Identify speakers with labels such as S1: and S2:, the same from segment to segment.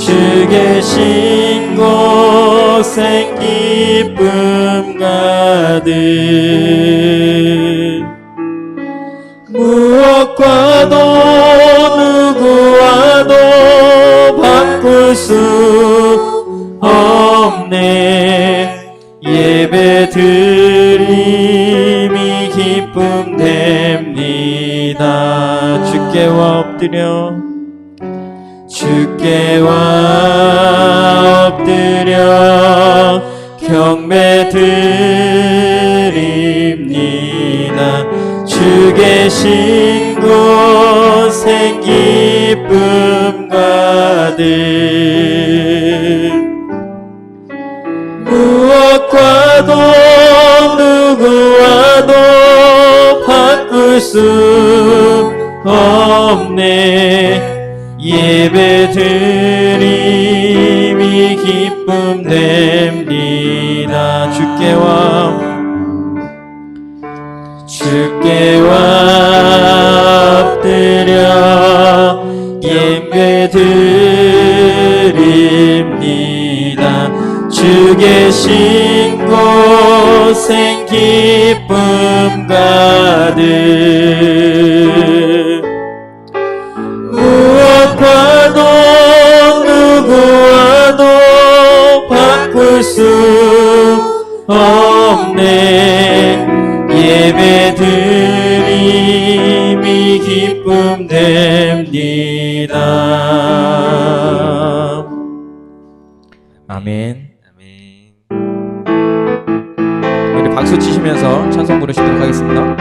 S1: 주 계신 곳엔 기쁨 가득 무엇과도 누구와도 바꿀 수 없네 예배 드림이 기쁨 됩니다 주께 엎드려 경배 드립니다 주 계신 곳엔 기쁨 가득 무엇과도 누구와도 바꿀 수 없네 예배 드림이 기쁨 됩니다 주께 엎드려 예배 드립니다 주 계신 곳엔 기쁨 가득 무엇과도 누구와도 바꿀 수 없네 예배 드림이 기쁨 됩니다 아멘 우리 박수 치시면서 찬송 부르시도록 하겠습니다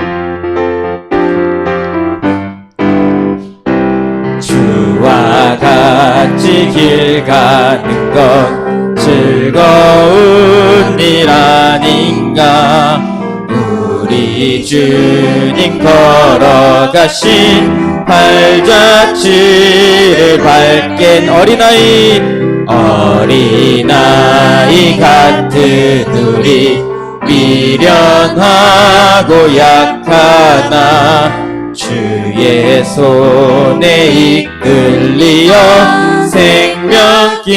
S1: 주와 같이 길 가는 것 즐거운 일 아닌가 우리 주님 걸어가신 발자취를 밟겐 어린아이 같은 우리 미련하고 약하나 주의 손에 이끌리어 생명길로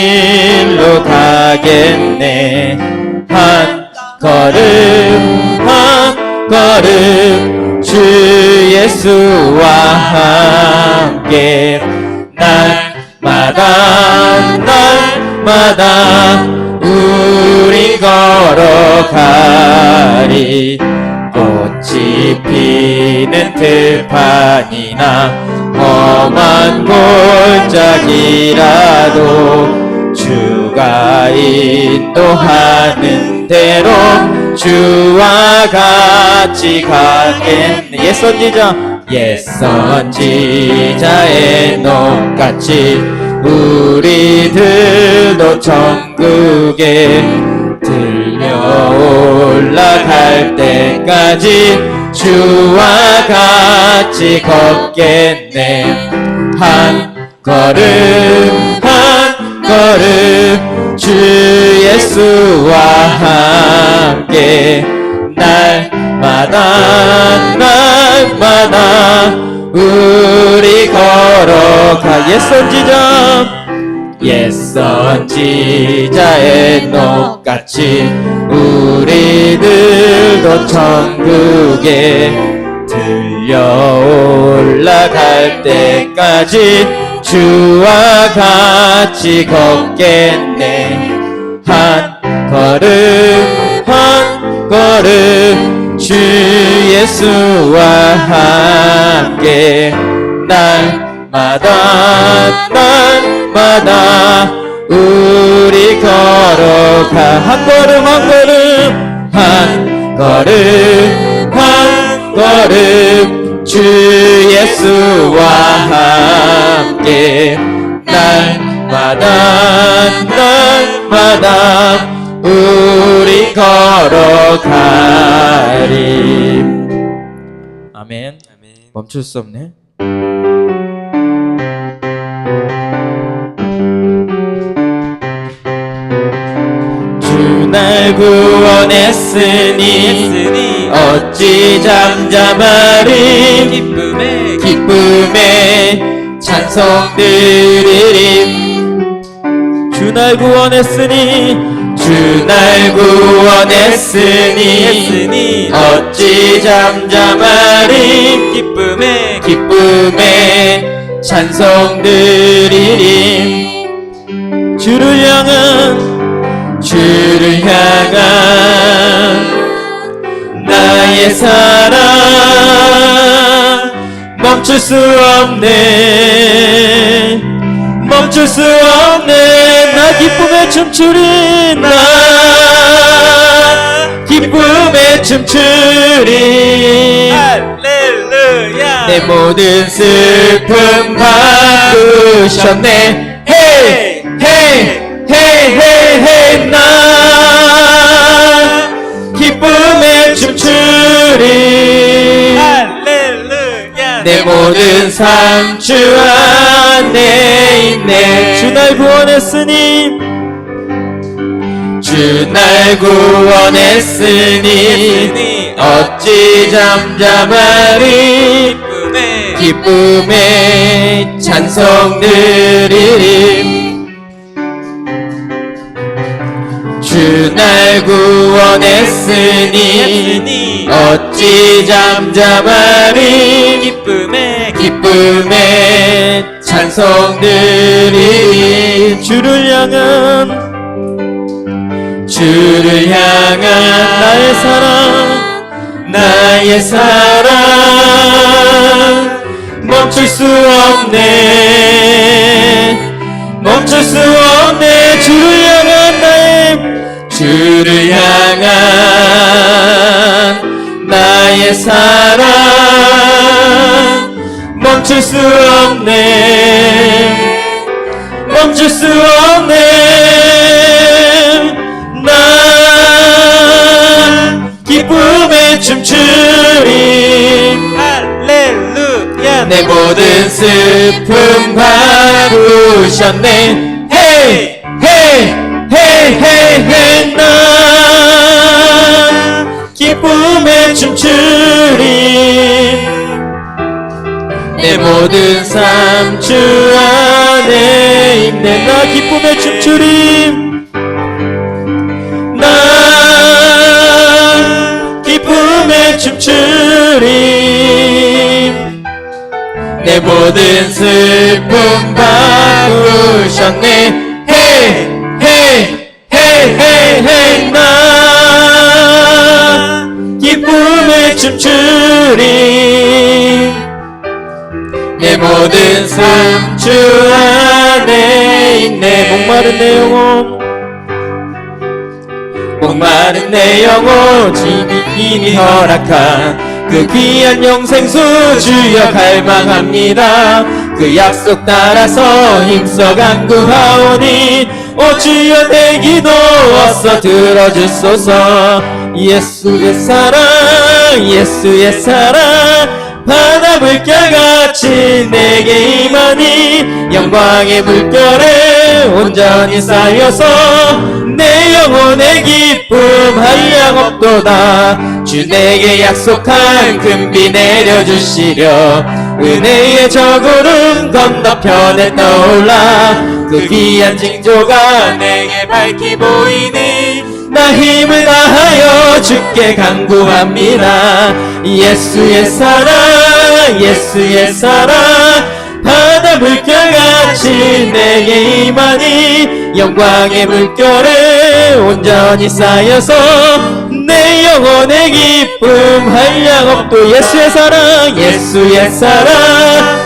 S1: 가겠네 한 걸음 주 예수와 함께 날마다 우리 걸어가리 꽃이 피는 들판이나 험한 골짜기라도 주가 인도하는 대로 주와 같이 가겠네 옛 선지자의 녹같이 우리들도 천국에 들려 올라갈 때까지 주와 같이 걷겠네 한 걸음 주 예수와 함께 날마다 우리 걸어가 옛 선지자의 녹같이 우리들도 천국에 들려 올라갈 때까지 주와 같이 걷겠네 한 걸음 주 예수와 함께 날마다 우리 걸어가 한 걸음 주 예수와 함께 날마다 우리 걸어가리 아멘 멈출 수 없네 주 날 구원했으니 어찌 잠잠하리 기쁨에 찬송 드리리 주 날 구원했으니
S2: 주 날 구원했으니 어찌 잠잠하리 기쁨에 찬송 드리리
S1: 주를 향한
S2: 나의 사랑 멈출 수 없네
S1: 나 기쁨에 춤추리
S2: 나 기쁨에 춤추리
S3: 할렐루야.
S2: 내 모든 슬픔 바꾸셨네 헤이 헤이 헤이 헤이 헤이 나 기쁨에 춤추리
S3: 할렐루야.
S2: 내 모든 삶 주 안에 있네
S1: 주 날 구원했으니
S2: 주 날 구원했으니 어찌 잠잠하리 기쁨에 찬송 드리리 주 날 구원했으니 어찌 잠잠하리 기쁨에 찬송 드리리
S1: 주를 향한
S2: 나의 사랑 멈출 수 없네 주를 향한 나의 사랑 멈출 수 없네 나 기쁨에 춤추리
S3: 할렐루야.
S2: 내 모든 슬픔 바꾸셨네 헤이 헤이 헤이 헤이 헤이 나 기쁨에 춤추리 내 모든 삶 주 안에 있네
S1: 나 기쁨에 춤추리
S2: 나 기쁨에 춤추리 내 모든 슬픔 바꾸셨네 헤이 헤이 헤이 헤이 헤이 나 기쁨에 춤추리 내 모든 삶 주 안에 있네 목마른 내 영혼 이미 허락한 그 귀한 영생수 주여 갈망합니다 그 약속 따라서 힘써 간구하오니 오 주여 내 기도 어서 들어주소서 예수의 사랑 바다 물결같이 내게 임하니 영광의 물결에 온전히 쌓여서 내 영혼의 기쁨 한량없도다 주 내게 약속한 금비 내려주시려 은혜의 저 구름 건너편에 떠올라 그 귀한 징조가 내게 밝히 보이니 나 힘을 다하여 주께 간구합니다 예수의 사랑 바다 물결같이 내게 임하니 영광의 물결에 온전히 쌓여서 내 영혼의 기쁨 한량없도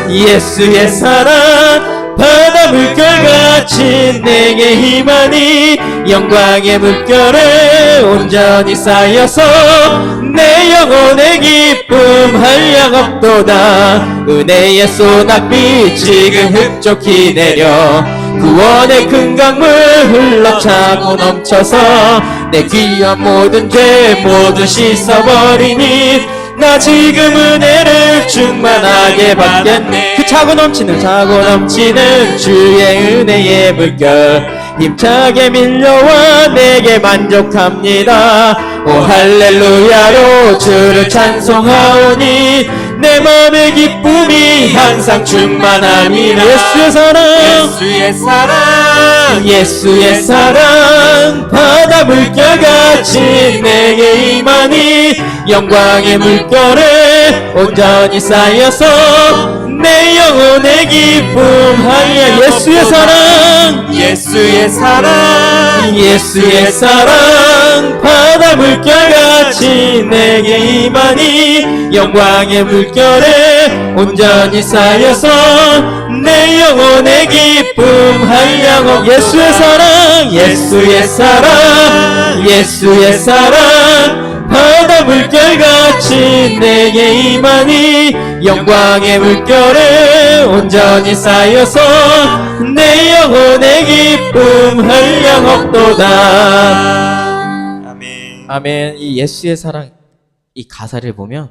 S2: 예수의 사랑 바다 물결같이 내게 임하니 영광의 물결에 온전히 쌓여서 내 영혼의 기쁨 한량없도다 은혜의 소낙비 지금 흡족히 내려 구원의 큰 강물 흘러차고 넘쳐서 내 귀한 모든 죄 모두 씻어버리니 나 지금 은혜를 충만하게 받겠네 그 차고 넘치는 주의 은혜의 물결 힘차게 밀려와 내게 만족합니다 오 할렐루야로 주를 찬송하오니 내 맘의 기쁨이 항상 충만합니다 예수의 사랑 예수의 사랑 바다 물결같이 내게 임하니 영광의 물결에 온전히 쌓여서 내 영혼의 기쁨 하리라. 예수의 사랑
S3: 예수의 사랑
S2: 예수의 사랑 바다 물결같이 내게 임하니 영광의 물결에 온전히 쌓여서 내 영혼의 기쁨 한량없. 예수의 사랑 예수의 사랑 예수의 사랑 바다 물결같이 내게 임하니 영광의 물결에 온전히 쌓여서 내 영혼의 기쁨 한량없도다.
S3: 아멘.
S1: 아멘. 이 예수의 사랑, 이 가사를 보면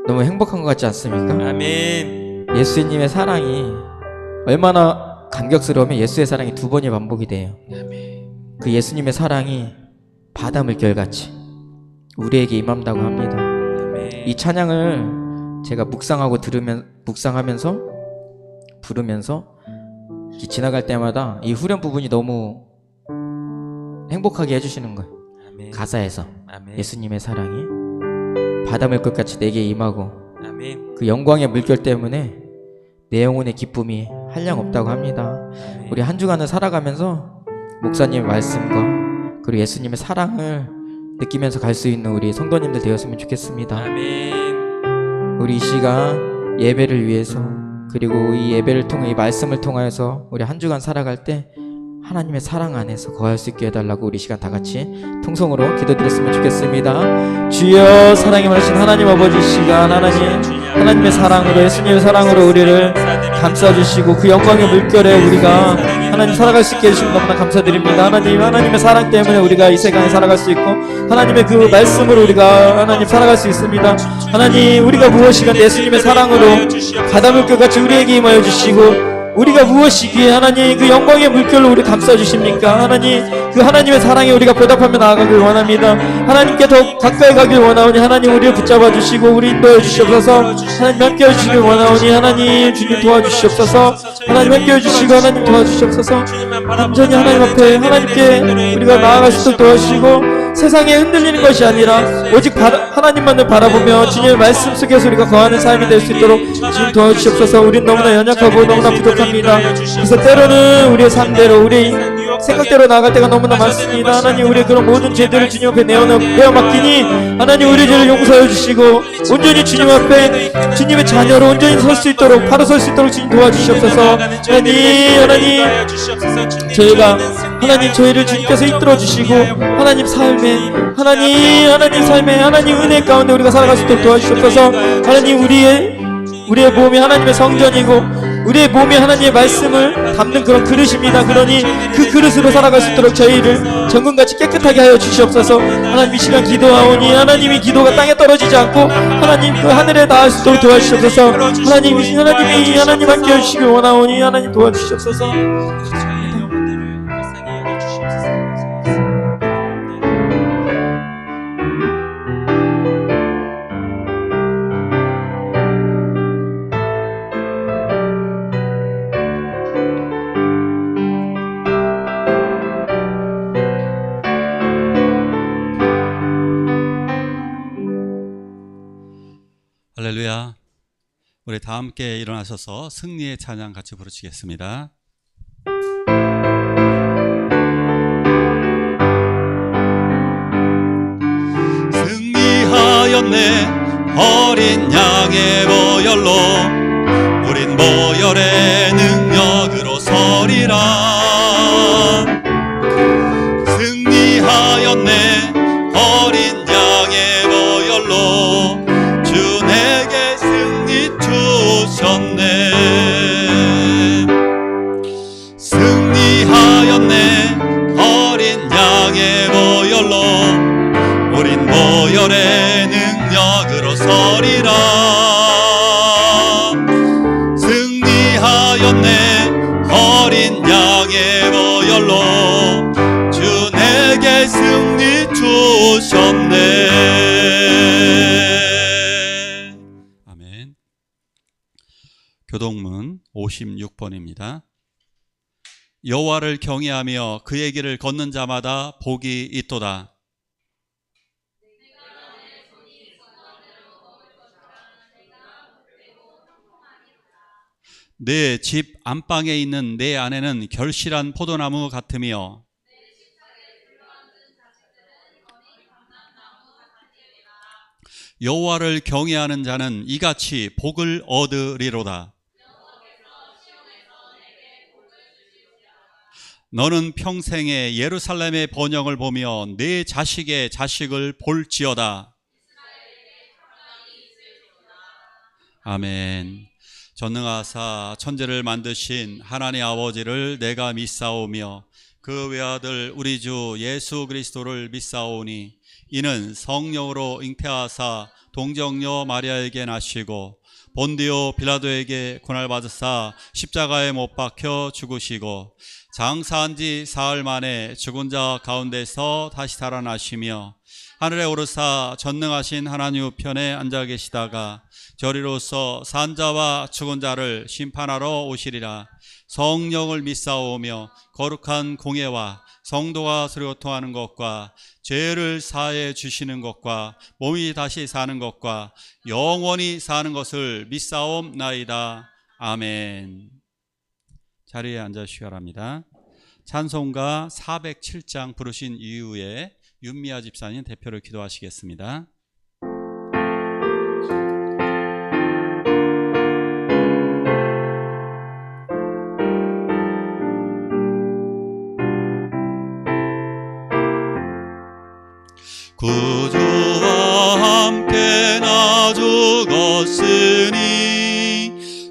S1: 너무 행복한 것 같지 않습니까?
S3: 아멘.
S1: 예수님의 사랑이 얼마나 감격스러우면 예수의 사랑이 두 번이 반복이 돼요. 그 예수님의 사랑이 바다 물결같이 우리에게 임한다고 합니다. 이 찬양을 제가 묵상하면서 부르면서 지나갈 때마다 이 후렴 부분이 너무 행복하게 해주시는 거예요.
S3: 아멘.
S1: 가사에서
S3: 아멘.
S1: 예수님의 사랑이 바다 물결같이 내게 임하고
S3: 아멘.
S1: 그 영광의 물결 때문에 내 영혼의 기쁨이 한량없다고 합니다. 우리 한 주간을 살아가면서 목사님의 말씀과 그리고 예수님의 사랑을 느끼면서 갈 수 있는 우리 성도님들 되었으면 좋겠습니다.
S3: 아멘.
S1: 우리 이 시간 예배를 위해서 그리고 이 예배를 통해 이 말씀을 통하여서 우리 한 주간 살아갈 때 하나님의 사랑 안에서 거할 수 있게 해달라고 우리 시간 다 같이 통성으로 기도드렸으면 좋겠습니다. 주여, 사랑이 많으신 하나님 아버지, 시간 하나님의 사랑으로, 예수님의 사랑으로 우리를 감싸주시고 그 영광의 물결에 우리가 하나님 살아갈 수 있게 해주시면 너무나 감사드립니다. 하나님의 사랑 때문에 우리가 이 세상에 살아갈 수 있고 하나님의 그 말씀으로 우리가 하나님 살아갈 수 있습니다. 하나님, 우리가 무엇이건 예수님의 사랑으로 바다 물결같이 우리에게 임하여 주시고 우리가 무엇이기에 하나님 그 영광의 물결로 우리 감싸주십니까? 하나님, 그 하나님의 사랑에 우리가 보답하며 나아가길 원합니다. 하나님께 더 가까이 가길 원하오니 하나님 우리를 붙잡아 주시고 우리 인도해 주시옵소서. 하나님 함께해 주시길 원하오니 하나님 주님 도와주시옵소서. 하나님 함께해 주시고 하나님 도와주시옵소서. 온전히 하나님 앞에 하나님께 우리가 나아갈 수 있도록 도와주시고 세상에 흔들리는 것이 아니라 오직 하나님만을 바라보며 주님의 말씀 속에서 우리가 거하는 삶이 될 수 있도록 주님 도와주시옵소서. 우린 너무나 연약하고 너무나 부족합니다. 그래서 때로는 우리의 삶대로 우리의 생각대로 나아갈 때가 너무나 많습니다. 하나님, 우리의 그런 모든 죄들을 주님 앞에 내어 맡기니 하나님 우리의 죄를 용서해 주시고 온전히 주님 앞에 주님의 자녀로 온전히 설 수 있도록 바로 설 수 있도록 주님 도와주시옵소서. 하나님 저희가 하나님 저희를 주님께서 이끌어 주시고 하나님 삶에 하나님 은혜 가운데 우리가 살아갈 수 있도록 도와주시옵소서. 하나님, 우리의 몸이 하나님의 성전이고 우리의 몸이 하나님의 말씀을 담는 그런 그릇입니다. 그러니 그 그릇으로 살아갈 수 있도록 저희를 정금같이 깨끗하게 하여 주시옵소서. 하나님, 이 시간 기도하오니 하나님이 기도가 땅에 떨어지지 않고 하나님 그 하늘에 닿을 수 있도록 도와주시옵소서. 하나님이 하나님 함께 해주시길 원하오니 하나님 도와주시옵소서.
S4: 할렐루야. 우리 다 함께 일어나셔서 승리의 찬양 같이 부르시겠습니다. 승리하였네 어린 양의 보혈로 우린 보혈의 능력으로 서리라. 승리하였네 어린 양의 보혈로 주 내게 승리 주셨네. 승리하였네 어린 양의 보혈로 우린 보혈의 능력으로 서리라. 승리하였네 어린 양의 보혈로 주 내게 승리 주셨네. 교동문 56번입니다. 여호와를 경외하며 그의 길을 걷는 자마다 복이 있도다. 내 집 안방에 있는 내 아내는 결실한 포도나무 같으며 여호와를 경외하는 자는 이같이 복을 얻으리로다. 너는 평생에 예루살렘의 번영을 보며 내 자식의 자식을 볼지어다. 아멘. 전능하사 천지를 만드신 하나님 아버지를 내가 믿사오며 그 외아들 우리 주 예수 그리스도를 믿사오니 이는 성령으로 잉태하사 동정녀 마리아에게 나시고 본디오 빌라도에게 고난받으사 십자가에 못 박혀 죽으시고 장사한 지 사흘 만에 죽은 자 가운데서 다시 살아나시며 하늘에 오르사 전능하신 하나님 우편에 앉아 계시다가 저리로서 산 자와 죽은 자를 심판하러 오시리라. 성령을 믿사오며 거룩한 공예와 성도가 서로통하는 것과 죄를 사해 주시는 것과 몸이 다시 사는 것과 영원히 사는 것을 믿사옵나이다. 아멘. 자리에 앉아주시기 바랍니다. 찬송가 407장 부르신 이후에 윤미아 집사님 대표로 기도하시겠습니다. 구주와 함께 나 죽었으니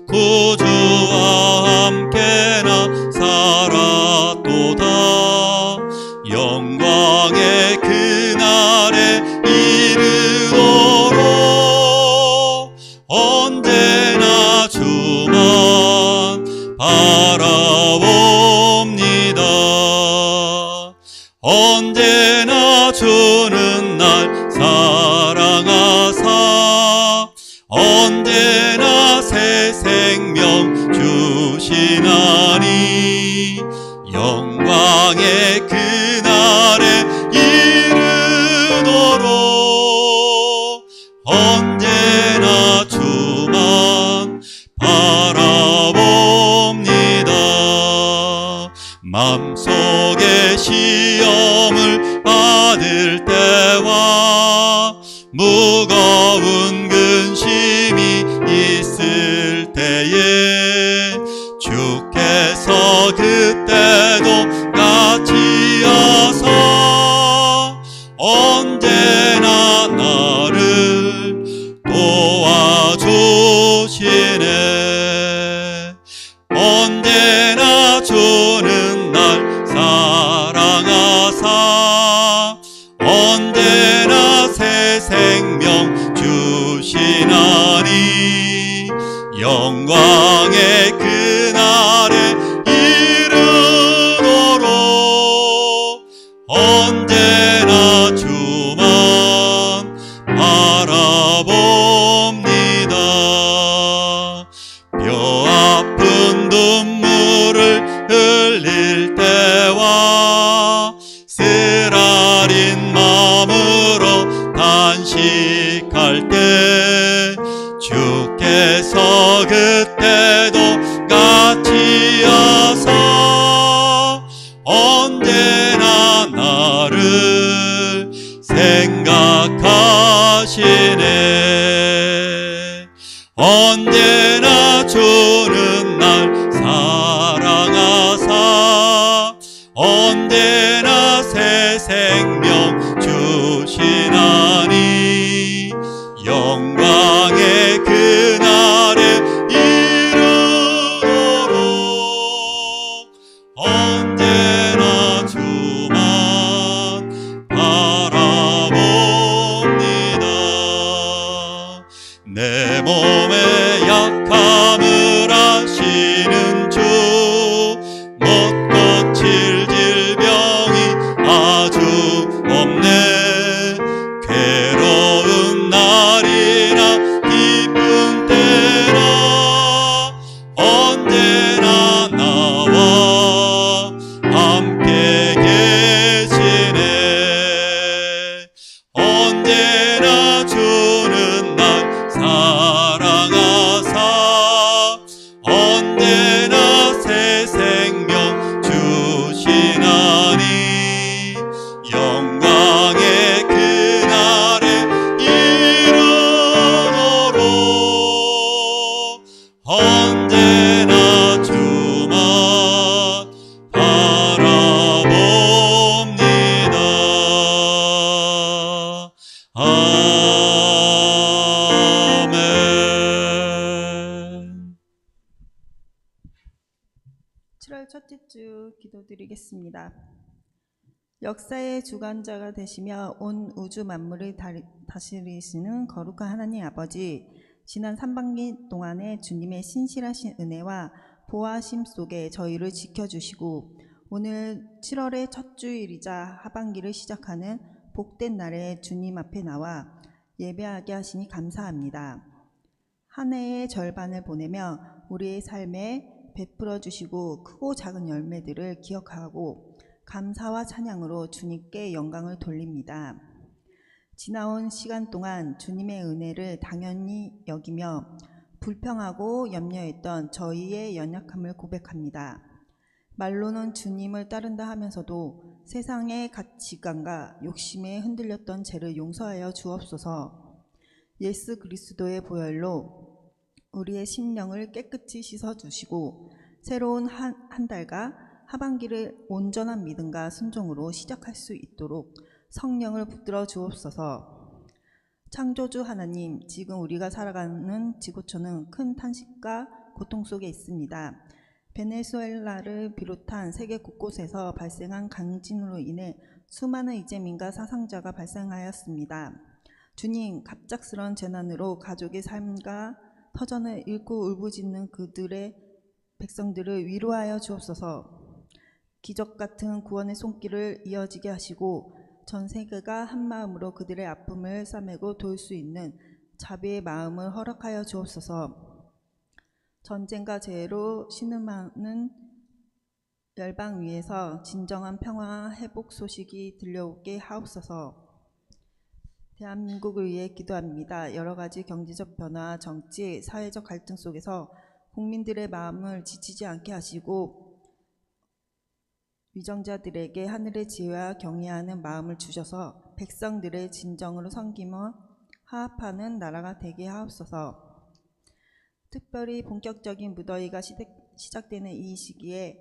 S4: 구주와 함께 나 살았도다. 영광의 그날에 이르도록 언제나 주만 바라봅니다. 언제나 주는 날 사랑하사 언제나 새 생명 주시나니 영광의 그날에 이르도록 언제나 주만 바라봅니다. 맘속에 시험을 받을 때와 무거운 근심이 있을 때에 주께서 그때도 같이 하사 언제나 나를 도와주시네. 언제나 주는 날 사랑하사 언제나 새 생명 주시나니 영광의 그날에 이르도록 언제나 주만 바라봅니다. 뼈 아픈 눈물을 흘릴 때와 쓰라린 마음으로 단식할 때 주께서 그때도 같이 하사 언제나 나를 생각하시네. 언제나 주는 날 사랑하사 언제나 새 생명 주시나니 영광의 그날에 이르도록 언제나 주만 바라봅니다. 내 몸의 약함을 아시는 주 못 고칠 질병이
S5: 첫째 주 기도드리겠습니다. 역사의 주관자가 되시며 온 우주 만물을 다스리시는 거룩한 하나님 아버지, 지난 3반기 동안에 주님의 신실하신 은혜와 보호하심 속에 저희를 지켜주시고 오늘 7월의 첫 주일이자 하반기를 시작하는 복된 날에 주님 앞에 나와 예배하게 하시니 감사합니다. 한 해의 절반을 보내며 우리의 삶에 베풀어 주시고 크고 작은 열매들을 기억하고 감사와 찬양으로 주님께 영광을 돌립니다. 지나온 시간 동안 주님의 은혜를 당연히 여기며 불평하고 염려했던 저희의 연약함을 고백합니다. 말로는 주님을 따른다 하면서도 세상의 가치관과 욕심에 흔들렸던 죄를 용서하여 주옵소서. 예수 그리스도의 보혈로 우리의 심령을 깨끗이 씻어주시고 새로운 한 달과 하반기를 온전한 믿음과 순종으로 시작할 수 있도록 성령을 붙들어 주옵소서. 창조주 하나님, 지금 우리가 살아가는 지구촌은 큰 탄식과 고통 속에 있습니다. 베네수엘라를 비롯한 세계 곳곳에서 발생한 강진으로 인해 수많은 이재민과 사상자가 발생하였습니다. 주님, 갑작스러운 재난으로 가족의 삶과 터전을 잃고 울부짖는 그들의 백성들을 위로하여 주옵소서. 기적 같은 구원의 손길을 이어지게 하시고 전 세계가 한 마음으로 그들의 아픔을 싸매고 도울 수 있는 자비의 마음을 허락하여 주옵소서. 전쟁과 재해로 신음하는 열방 위에서 진정한 평화와 회복 소식이 들려오게 하옵소서. 대한민국을 위해 기도합니다. 여러 가지 경제적 변화, 정치, 사회적 갈등 속에서 국민들의 마음을 지치지 않게 하시고 위정자들에게 하늘의 지혜와 경외하는 마음을 주셔서 백성들의 진정으로 섬기며 화합하는 나라가 되게 하옵소서. 특별히 본격적인 무더위가 시작되는 이 시기에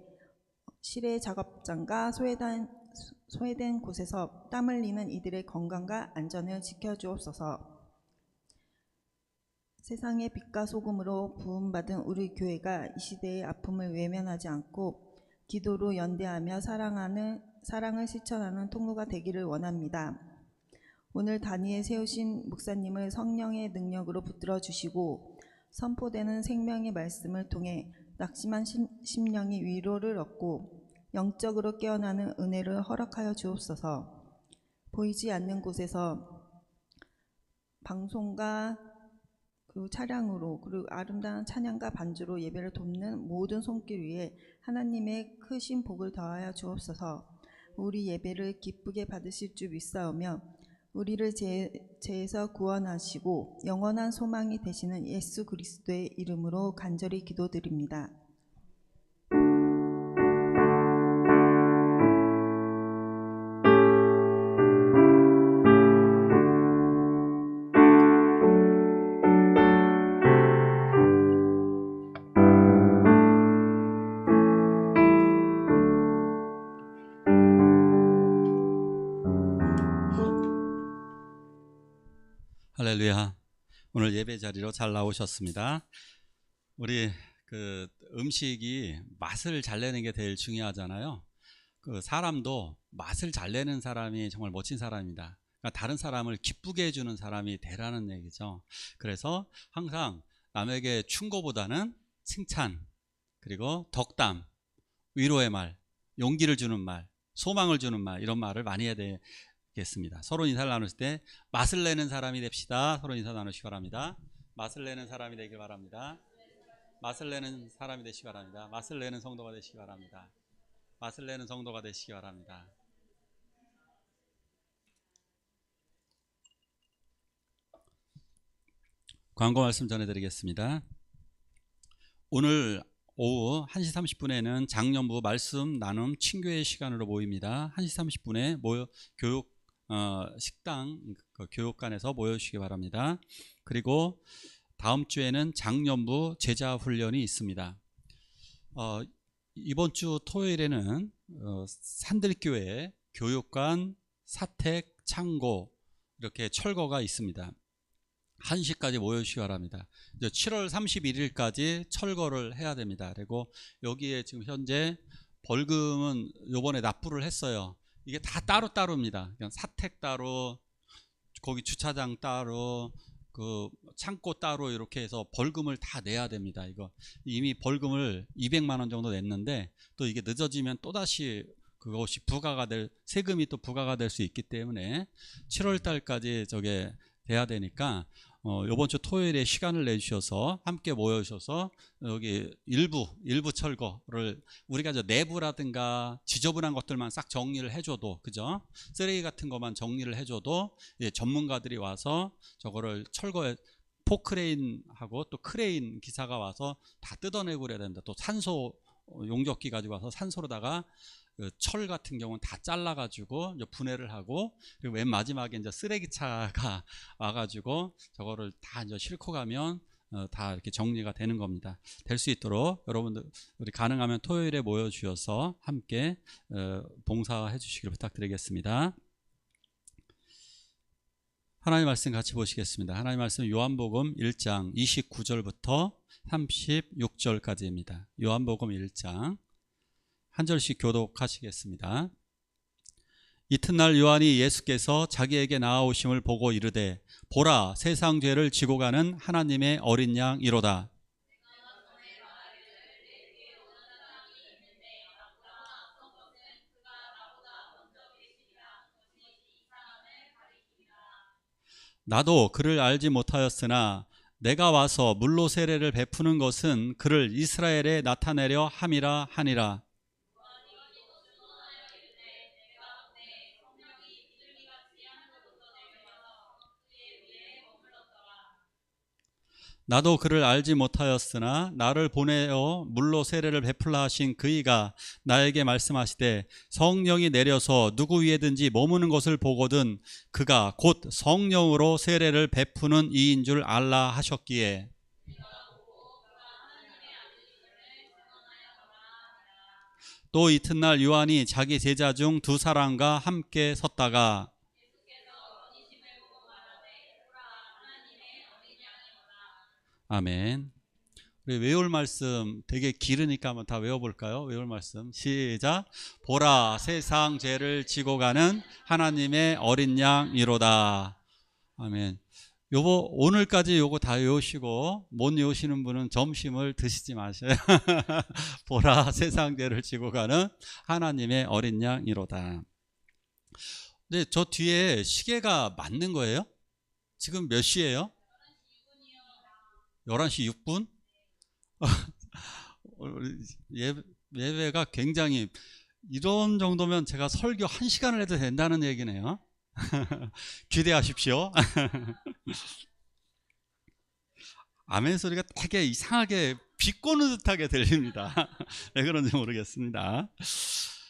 S5: 실외 작업장과 소외된 곳에서 땀 흘리는 이들의 건강과 안전을 지켜주옵소서. 세상의 빛과 소금으로 부음받은 우리 교회가 이 시대의 아픔을 외면하지 않고 기도로 연대하며 사랑을 실천하는 통로가 되기를 원합니다. 오늘 단위에 세우신 목사님을 성령의 능력으로 붙들어 주시고 선포되는 생명의 말씀을 통해 낙심한 심령이 위로를 얻고 영적으로 깨어나는 은혜를 허락하여 주옵소서. 보이지 않는 곳에서 방송과 그 차량으로 그리고 아름다운 찬양과 반주로 예배를 돕는 모든 손길 위에 하나님의 크신 복을 더하여 주옵소서. 우리 예배를 기쁘게 받으실 줄 믿사오며 우리를 죄에서 구원하시고 영원한 소망이 되시는 예수 그리스도의 이름으로 간절히 기도드립니다.
S4: 할렐루야. 오늘 예배 자리로 잘 나오셨습니다. 우리 그 음식이 맛을 잘 내는 게 제일 중요하잖아요. 그 사람도 맛을 잘 내는 사람이 정말 멋진 사람입니다. 그러니까 다른 사람을 기쁘게 해주는 사람이 되라는 얘기죠. 그래서 항상 남에게 충고보다는 칭찬, 그리고 덕담, 위로의 말, 용기를 주는 말, 소망을 주는 말, 이런 말을 많이 해야 되겠습니다. 서로 인사를 나눌 때 맛을 내는 사람이 됩시다. 서로 인사 나누시기 바랍니다. 맛을 내는 사람이 되길 바랍니다. 맛을 내는 사람이 되시기 바랍니다. 맛을 내는 성도가 되시기 바랍니다. 맛을 내는 성도가 되시기 바랍니다. 광고 말씀 전해드리겠습니다. 오늘 오후 1시 30분에는 장년부 말씀 나눔 친교회 시간으로 모입니다. 1시 30분에 식당 교육관에서 모여주시기 바랍니다. 그리고 다음 주에는 장년부 제자 훈련이 있습니다. 이번 주 토요일에는 산들교회 교육관, 사택, 창고 이렇게 철거가 있습니다. 1시까지 모여주시기 바랍니다. 이제 7월 31일까지 철거를 해야 됩니다. 그리고 여기에 지금 현재 벌금은 요번에 납부를 했어요. 이게 다 따로따로입니다. 그냥 사택 따로, 거기 주차장 따로, 그 창고 따로 이렇게 해서 벌금을 다 내야 됩니다. 이거 이미 벌금을 200만 원 정도 냈는데 또 이게 늦어지면 또다시 그것이 부과가 될, 세금이 또 부과가 될 수 있기 때문에 7월 달까지 저게 돼야 되니까 이번 주 토요일에 시간을 내주셔서 함께 모여주셔서 여기 일부 철거를 우리가 저 내부라든가 지저분한 것들만 싹 정리를 해줘도, 그죠? 쓰레기 같은 것만 정리를 해줘도 전문가들이 와서 저거를 철거해, 포크레인하고 또 크레인 기사가 와서 다 뜯어내고 그래야 된다. 또 산소 용접기 가지고 와서 산소로다가 그 철 같은 경우는 다 잘라가지고 이제 분해를 하고, 그리고 맨 마지막에 이제 쓰레기차가 와가지고 저거를 다 이제 싣고 가면 다 이렇게 정리가 되는 겁니다. 될 수 있도록 여러분들 우리 가능하면 토요일에 모여 주셔서 함께 봉사해 주시길 부탁드리겠습니다. 하나님 말씀 같이 보시겠습니다. 하나님 말씀 요한복음 1장 29절부터 36절까지입니다. 요한복음 1장 한 절씩 교독하시겠습니다. 이튿날 요한이 예수께서 자기에게 나아오심을 보고 이르되 보라, 세상 죄를 지고 가는 하나님의 어린 양이로다. 나도 그를 알지 못하였으나 내가 와서 물로 세례를 베푸는 것은 그를 이스라엘에 나타내려 함이라 하니라. 나도 그를 알지 못하였으나 나를 보내어 물로 세례를 베풀라 하신 그이가 나에게 말씀하시되 성령이 내려서 누구 위에든지 머무는 것을 보거든 그가 곧 성령으로 세례를 베푸는 이인 줄 알라 하셨기에, 또 이튿날 요한이 자기 제자 중 두 사람과 함께 섰다가 아멘. 우리 외울 말씀 되게 길으니까 한번 다 외워볼까요? 외울 말씀 시작. 보라, 세상 죄를 지고 가는 하나님의 어린 양이로다. 아멘. 요거 오늘까지 요거 다 외우시고 못 외우시는 분은 점심을 드시지 마세요. 보라, 세상 죄를 지고 가는 하나님의 어린 양이로다. 근데 저 뒤에 시계가 맞는 거예요? 지금 몇 시예요? 11시 6분? 예배가 굉장히 이런 정도면 제가 설교 1시간을 해도 된다는 얘기네요. 기대하십시오. 아멘 소리가 되게 이상하게 비꼬는 듯하게 들립니다. 왜 그런지 모르겠습니다.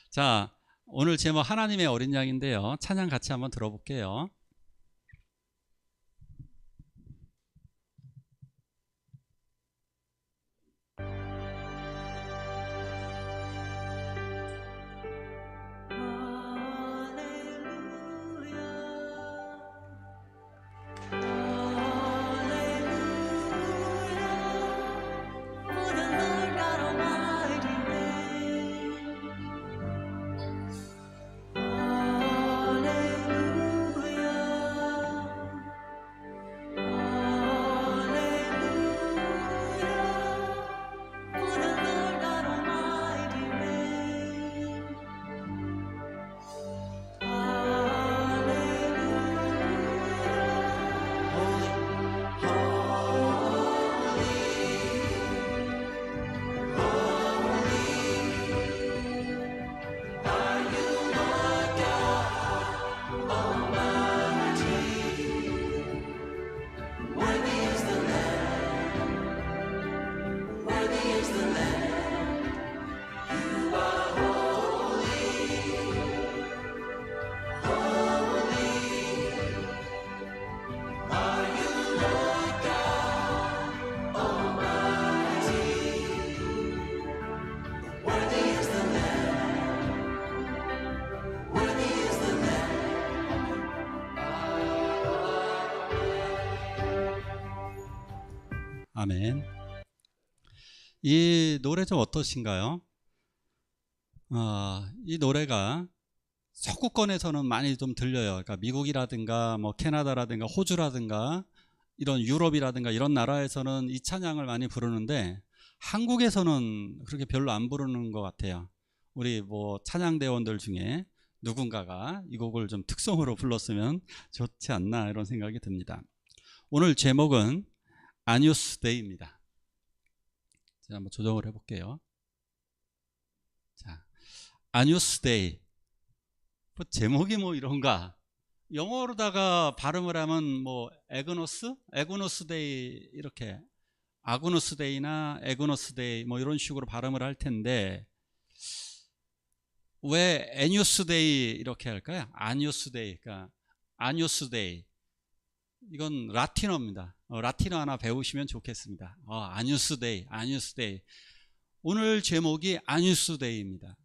S4: 자, 오늘 제목 하나님의 어린 양인데요. 찬양 같이 한번 들어볼게요. 아멘. 이 노래 좀 어떠신가요? 이 노래가 서구권에서는 많이 좀 들려요. 그러니까 미국이라든가 뭐 캐나다라든가 호주라든가 이런 유럽이라든가 이런 나라에서는 이 찬양을 많이 부르는데 한국에서는 그렇게 별로 안 부르는 것 같아요. 우리 뭐 찬양대원들 중에 누군가가 이 곡을 좀 특성으로 불렀으면 좋지 않나 이런 생각이 듭니다. 오늘 제목은 아뉴스 데이입니다. 제가 한번 조정을 해볼게요. 자, 아뉴스 데이. 뭐 제목이 뭐 이런가? 영어로다가 발음을 하면 뭐 에그노스 데이 이렇게 아그노스 데이나 에그노스 데이 뭐 이런 식으로 발음을 할 텐데 왜 애뉴스 데이 이렇게 할까요? 아뉴스 데이, 그러니까 아뉴스 데이. 이건 라틴어입니다. 라틴어 하나 배우시면 좋겠습니다. 아뉴스 데이, 아뉴스 데이. 오늘 제목이 아뉴스 데이입니다.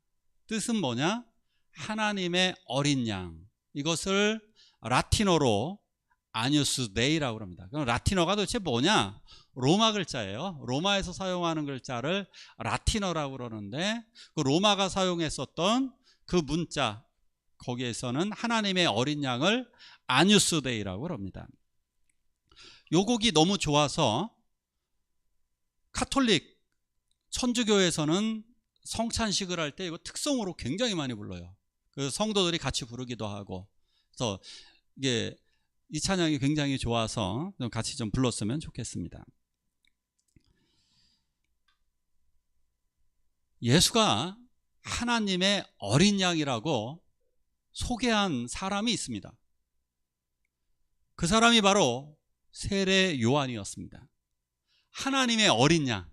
S4: 뜻은 뭐냐? 하나님의 어린 양. 이것을 라틴어로 아뉴스 데이라고 합니다. 그럼 라틴어가 도대체 뭐냐? 로마 글자예요. 로마에서 사용하는 글자를 라틴어라고 그러는데 그 로마가 사용했었던 그 문자 거기에서는 하나님의 어린 양을 아뉴스 데이라고 합니다. 요 곡이 너무 좋아서 카톨릭 천주교에서는 성찬식을 할 때 이거 특성으로 굉장히 많이 불러요. 그 성도들이 같이 부르기도 하고. 그래서 이게 이 찬양이 굉장히 좋아서 좀 같이 좀 불렀으면 좋겠습니다. 예수가 하나님의 어린 양이라고 소개한 사람이 있습니다. 그 사람이 바로 세례 요한이었습니다. 하나님의 어린 양,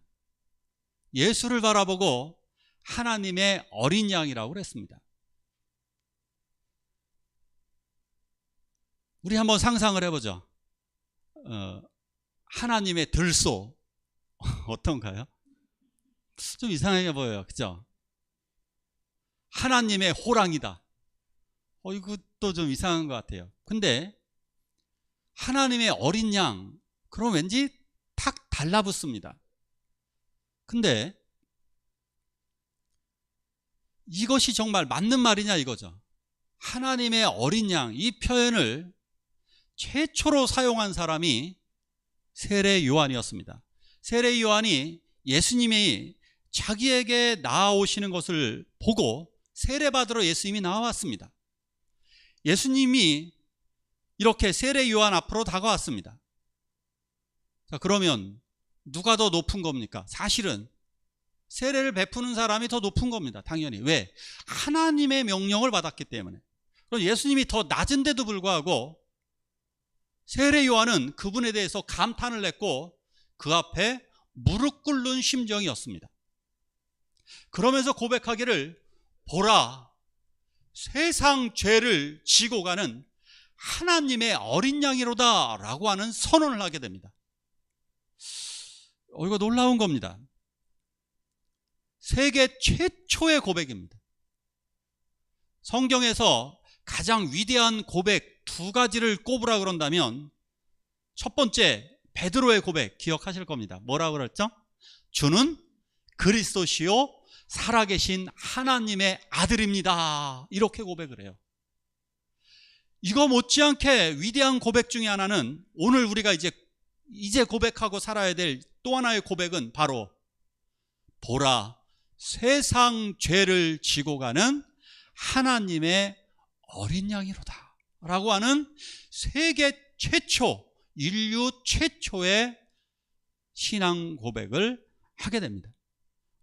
S4: 예수를 바라보고 하나님의 어린 양이라고 그랬습니다. 우리 한번 상상을 해보죠. 하나님의 들소 어떤가요? 좀 이상하게 보여요. 그죠? 하나님의 호랑이다. 이것도 좀 이상한 것 같아요. 근데 하나님의 어린 양, 그럼 왠지 탁 달라붙습니다. 근데 이것이 정말 맞는 말이냐 이거죠. 하나님의 어린 양, 이 표현을 최초로 사용한 사람이 세례 요한이었습니다. 세례 요한이 예수님이 자기에게 나아오시는 것을 보고 세례받으러 예수님이 나왔습니다. 예수님이 이렇게 세례 요한 앞으로 다가왔습니다. 자, 그러면 누가 더 높은 겁니까? 사실은 세례를 베푸는 사람이 더 높은 겁니다. 당연히. 왜? 하나님의 명령을 받았기 때문에. 그럼 예수님이 더 낮은데도 불구하고 세례 요한은 그분에 대해서 감탄을 했고 그 앞에 무릎 꿇는 심정이었습니다. 그러면서 고백하기를, 보라, 세상 죄를 지고 가는 하나님의 어린 양이로다 라고 하는 선언을 하게 됩니다. 이거 놀라운 겁니다. 세계 최초의 고백입니다. 성경에서 가장 위대한 고백 두 가지를 꼽으라 그런다면 첫 번째 베드로의 고백 기억하실 겁니다. 뭐라고 그랬죠? 주는 그리스도시요 살아계신 하나님의 아들입니다. 이렇게 고백을 해요. 이거 못지않게 위대한 고백 중에 하나는 오늘 우리가 이제 고백하고 살아야 될 또 하나의 고백은 바로, 보라, 세상 죄를 지고 가는 하나님의 어린 양이로다 라고 하는 세계 최초, 인류 최초의 신앙 고백을 하게 됩니다.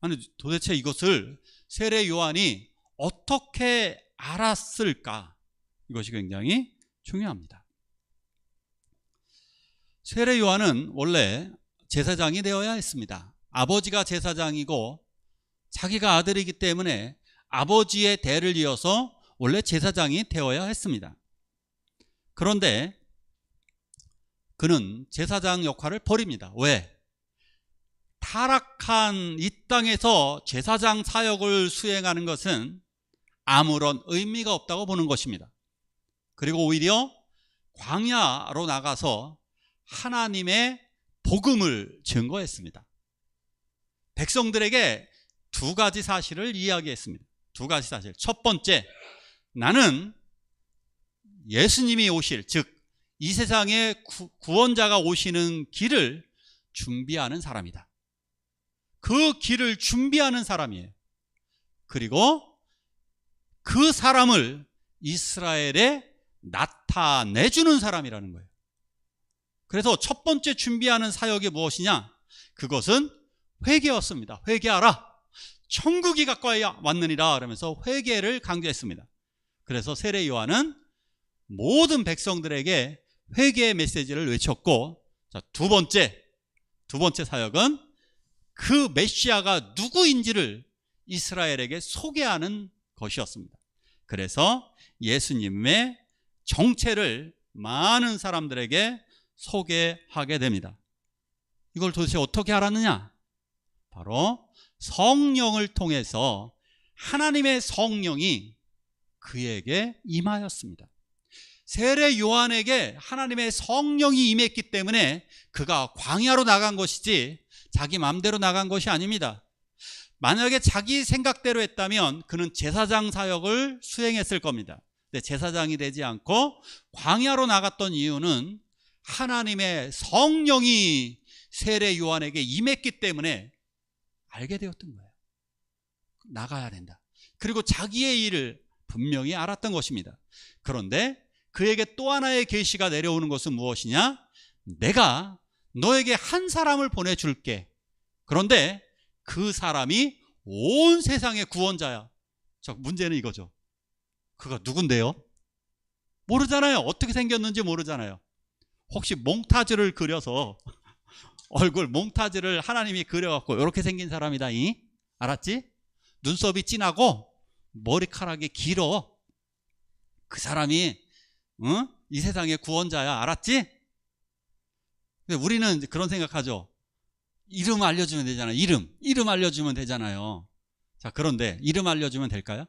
S4: 아니, 도대체 이것을 세례 요한이 어떻게 알았을까? 이것이 굉장히 중요합니다. 세례 요한은 원래 제사장이 되어야 했습니다. 아버지가 제사장이고 자기가 아들이기 때문에 아버지의 대를 이어서 원래 제사장이 되어야 했습니다. 그런데 그는 제사장 역할을 버립니다. 왜? 타락한 이 땅에서 제사장 사역을 수행하는 것은 아무런 의미가 없다고 보는 것입니다. 그리고 오히려 광야로 나가서 하나님의 복음을 증거했습니다. 백성들에게 두 가지 사실을 이야기했습니다. 두 가지 사실. 첫 번째, 나는 예수님이 오실, 즉 이 세상에 구원자가 오시는 길을 준비하는 사람이다. 그 길을 준비하는 사람이에요. 그리고 그 사람을 이스라엘에 나타내주는 사람이라는 거예요. 그래서 첫 번째 준비하는 사역이 무엇이냐? 그것은 회개였습니다. 회개하라. 천국이 가까이 왔느니라. 그러면서 회개를 강조했습니다. 그래서 세례 요한은 모든 백성들에게 회개의 메시지를 외쳤고, 자, 두 번째 사역은 그 메시아가 누구인지를 이스라엘에게 소개하는 것이었습니다. 그래서 예수님의 정체를 많은 사람들에게 소개하게 됩니다. 이걸 도대체 어떻게 알았느냐? 바로 성령을 통해서 하나님의 성령이 그에게 임하였습니다. 세례 요한에게 하나님의 성령이 임했기 때문에 그가 광야로 나간 것이지 자기 마음대로 나간 것이 아닙니다. 만약에 자기 생각대로 했다면 그는 제사장 사역을 수행했을 겁니다. 근데 제사장이 되지 않고 광야로 나갔던 이유는 하나님의 성령이 세례 요한에게 임했기 때문에 알게 되었던 거예요. 나가야 된다. 그리고 자기의 일을 분명히 알았던 것입니다. 그런데 그에게 또 하나의 계시가 내려오는 것은 무엇이냐? 내가 너에게 한 사람을 보내줄게. 그런데 그 사람이 온 세상의 구원자야. 자, 문제는 이거죠. 그가 누군데요? 모르잖아요. 어떻게 생겼는지 모르잖아요. 혹시 몽타주를 그려서 얼굴 몽타주를 하나님이 그려갖고 이렇게 생긴 사람이다. 알았지? 눈썹이 진하고 머리카락이 길어. 그 사람이 이 세상의 구원자야. 알았지? 근데 우리는 그런 생각하죠. 이름 알려주면 되잖아요. 이름 알려주면 되잖아요. 자, 그런데 이름 알려주면 될까요?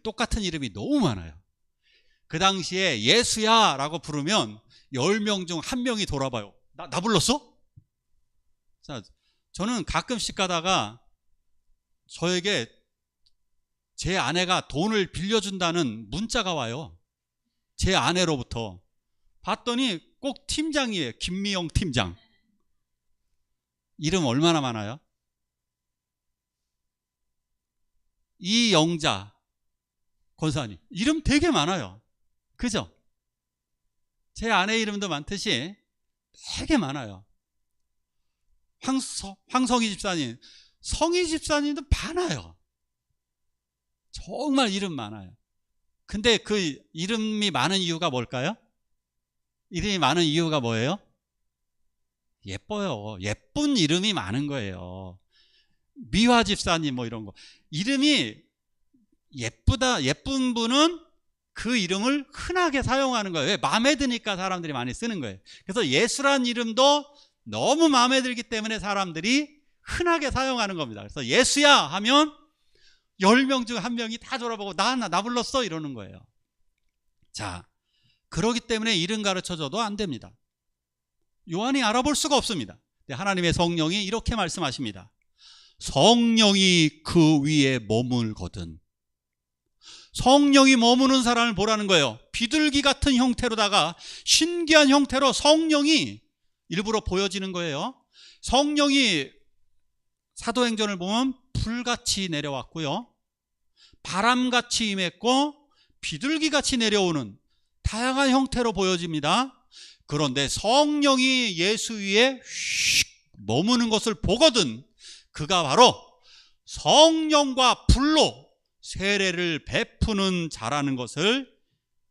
S4: 똑같은 이름이 너무 많아요. 그 당시에 예수야 라고 부르면 10명 중 1명이 돌아봐요. 나 불렀어? 자, 저는 가끔씩 가다가 저에게 제 아내가 돈을 빌려준다는 문자가 와요. 제 아내로부터. 봤더니 꼭 팀장이에요. 김미영 팀장. 이름 얼마나 많아요? 이영자 권사님. 이름 되게 많아요. 그죠? 제 아내 이름도 많듯이 되게 많아요. 황성희 집사님, 성희 집사님도 많아요. 정말 이름 많아요. 근데 그 이름이 많은 이유가 뭘까요? 이름이 많은 이유가 뭐예요? 예뻐요. 예쁜 이름이 많은 거예요. 미화 집사님 뭐 이런 거. 이름이 예쁘다, 예쁜 분은 그 이름을 흔하게 사용하는 거예요. 왜? 마음에 드니까 사람들이 많이 쓰는 거예요. 그래서 예수란 이름도 너무 마음에 들기 때문에 사람들이 흔하게 사용하는 겁니다. 그래서 예수야 하면 10명 중 1명이 다 돌아보고 나 불렀어 이러는 거예요. 자, 그러기 때문에 이름 가르쳐줘도 안 됩니다. 요한이 알아볼 수가 없습니다. 하나님의 성령이 이렇게 말씀하십니다. 성령이 그 위에 머물거든. 성령이 머무는 사람을 보라는 거예요. 비둘기 같은 형태로다가 신기한 형태로 성령이 일부러 보여지는 거예요. 성령이 사도행전을 보면 불같이 내려왔고요, 바람같이 임했고 비둘기같이 내려오는 다양한 형태로 보여집니다. 그런데 성령이 예수 위에 휙 머무는 것을 보거든 그가 바로 성령과 불로 세례를 베푸는 자라는 것을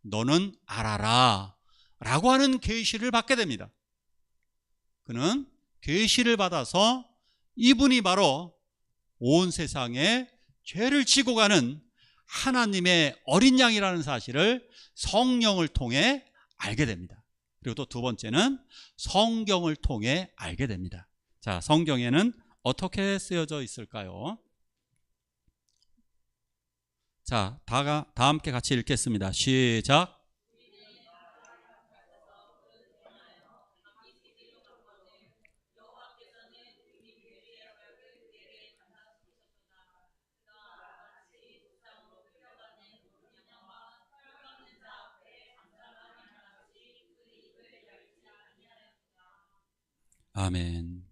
S4: 너는 알아라 라고 하는 계시를 받게 됩니다. 그는 계시를 받아서 이분이 바로 온 세상에 죄를 지고 가는 하나님의 어린 양이라는 사실을 성령을 통해 알게 됩니다. 그리고 또 두 번째는 성경을 통해 알게 됩니다. 자, 성경에는 어떻게 쓰여져 있을까요? 자, 다 함께 같이 읽겠습니다. 시작. 아멘.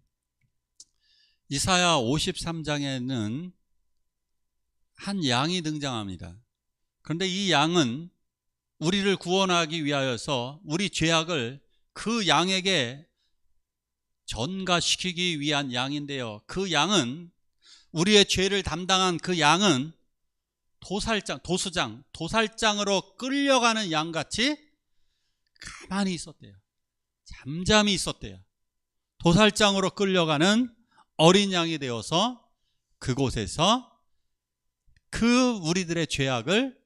S4: 이사야 53장에는 한 양이 등장합니다. 그런데 이 양은 우리를 구원하기 위하여서 우리 죄악을 그 양에게 전가시키기 위한 양인데요. 그 양은, 우리의 죄를 담당한 그 양은 도살장으로 끌려가는 양같이 가만히 있었대요. 잠잠히 있었대요. 도살장으로 끌려가는 어린 양이 되어서 그곳에서 그 우리들의 죄악을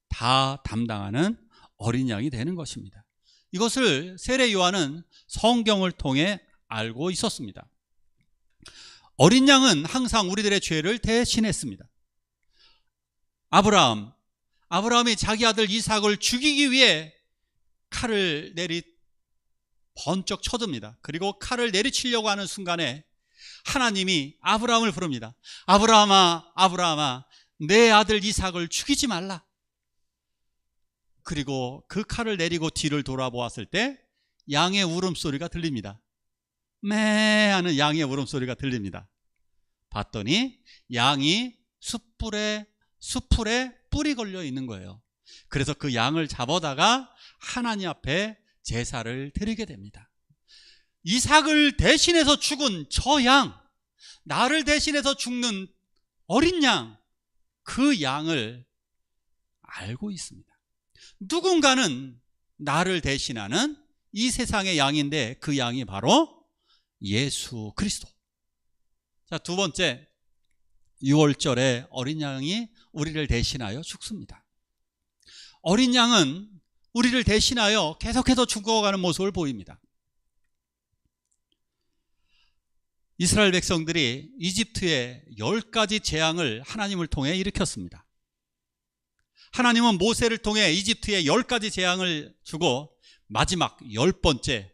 S4: 다 담당하는 어린 양이 되는 것입니다. 이것을 세례 요한은 성경을 통해 알고 있었습니다. 어린 양은 항상 우리들의 죄를 대신했습니다. 아브라함이 자기 아들 이삭을 죽이기 위해 칼을 번쩍 쳐듭니다. 그리고 칼을 내리치려고 하는 순간에 하나님이 아브라함을 부릅니다. 아브라함아, 내 아들 이삭을 죽이지 말라. 그리고 그 칼을 내리고 뒤를 돌아보았을 때 양의 울음소리가 들립니다. 매 하는 양의 울음소리가 들립니다. 봤더니 양이 숯불에 뿔이 걸려 있는 거예요. 그래서 그 양을 잡아다가 하나님 앞에 제사를 드리게 됩니다. 이삭을 대신해서 죽은 저 양, 나를 대신해서 죽는 어린 양, 그 양을 알고 있습니다. 누군가는 나를 대신하는 이 세상의 양인데 그 양이 바로 예수 그리스도. 자, 두 번째, 6월절에 어린 양이 우리를 대신하여 죽습니다. 어린 양은 우리를 대신하여 계속해서 죽어가는 모습을 보입니다. 이스라엘 백성들이 이집트의 10가지 재앙을 하나님을 통해 일으켰습니다. 하나님은 모세를 통해 이집트의 10가지 재앙을 주고 마지막 10번째,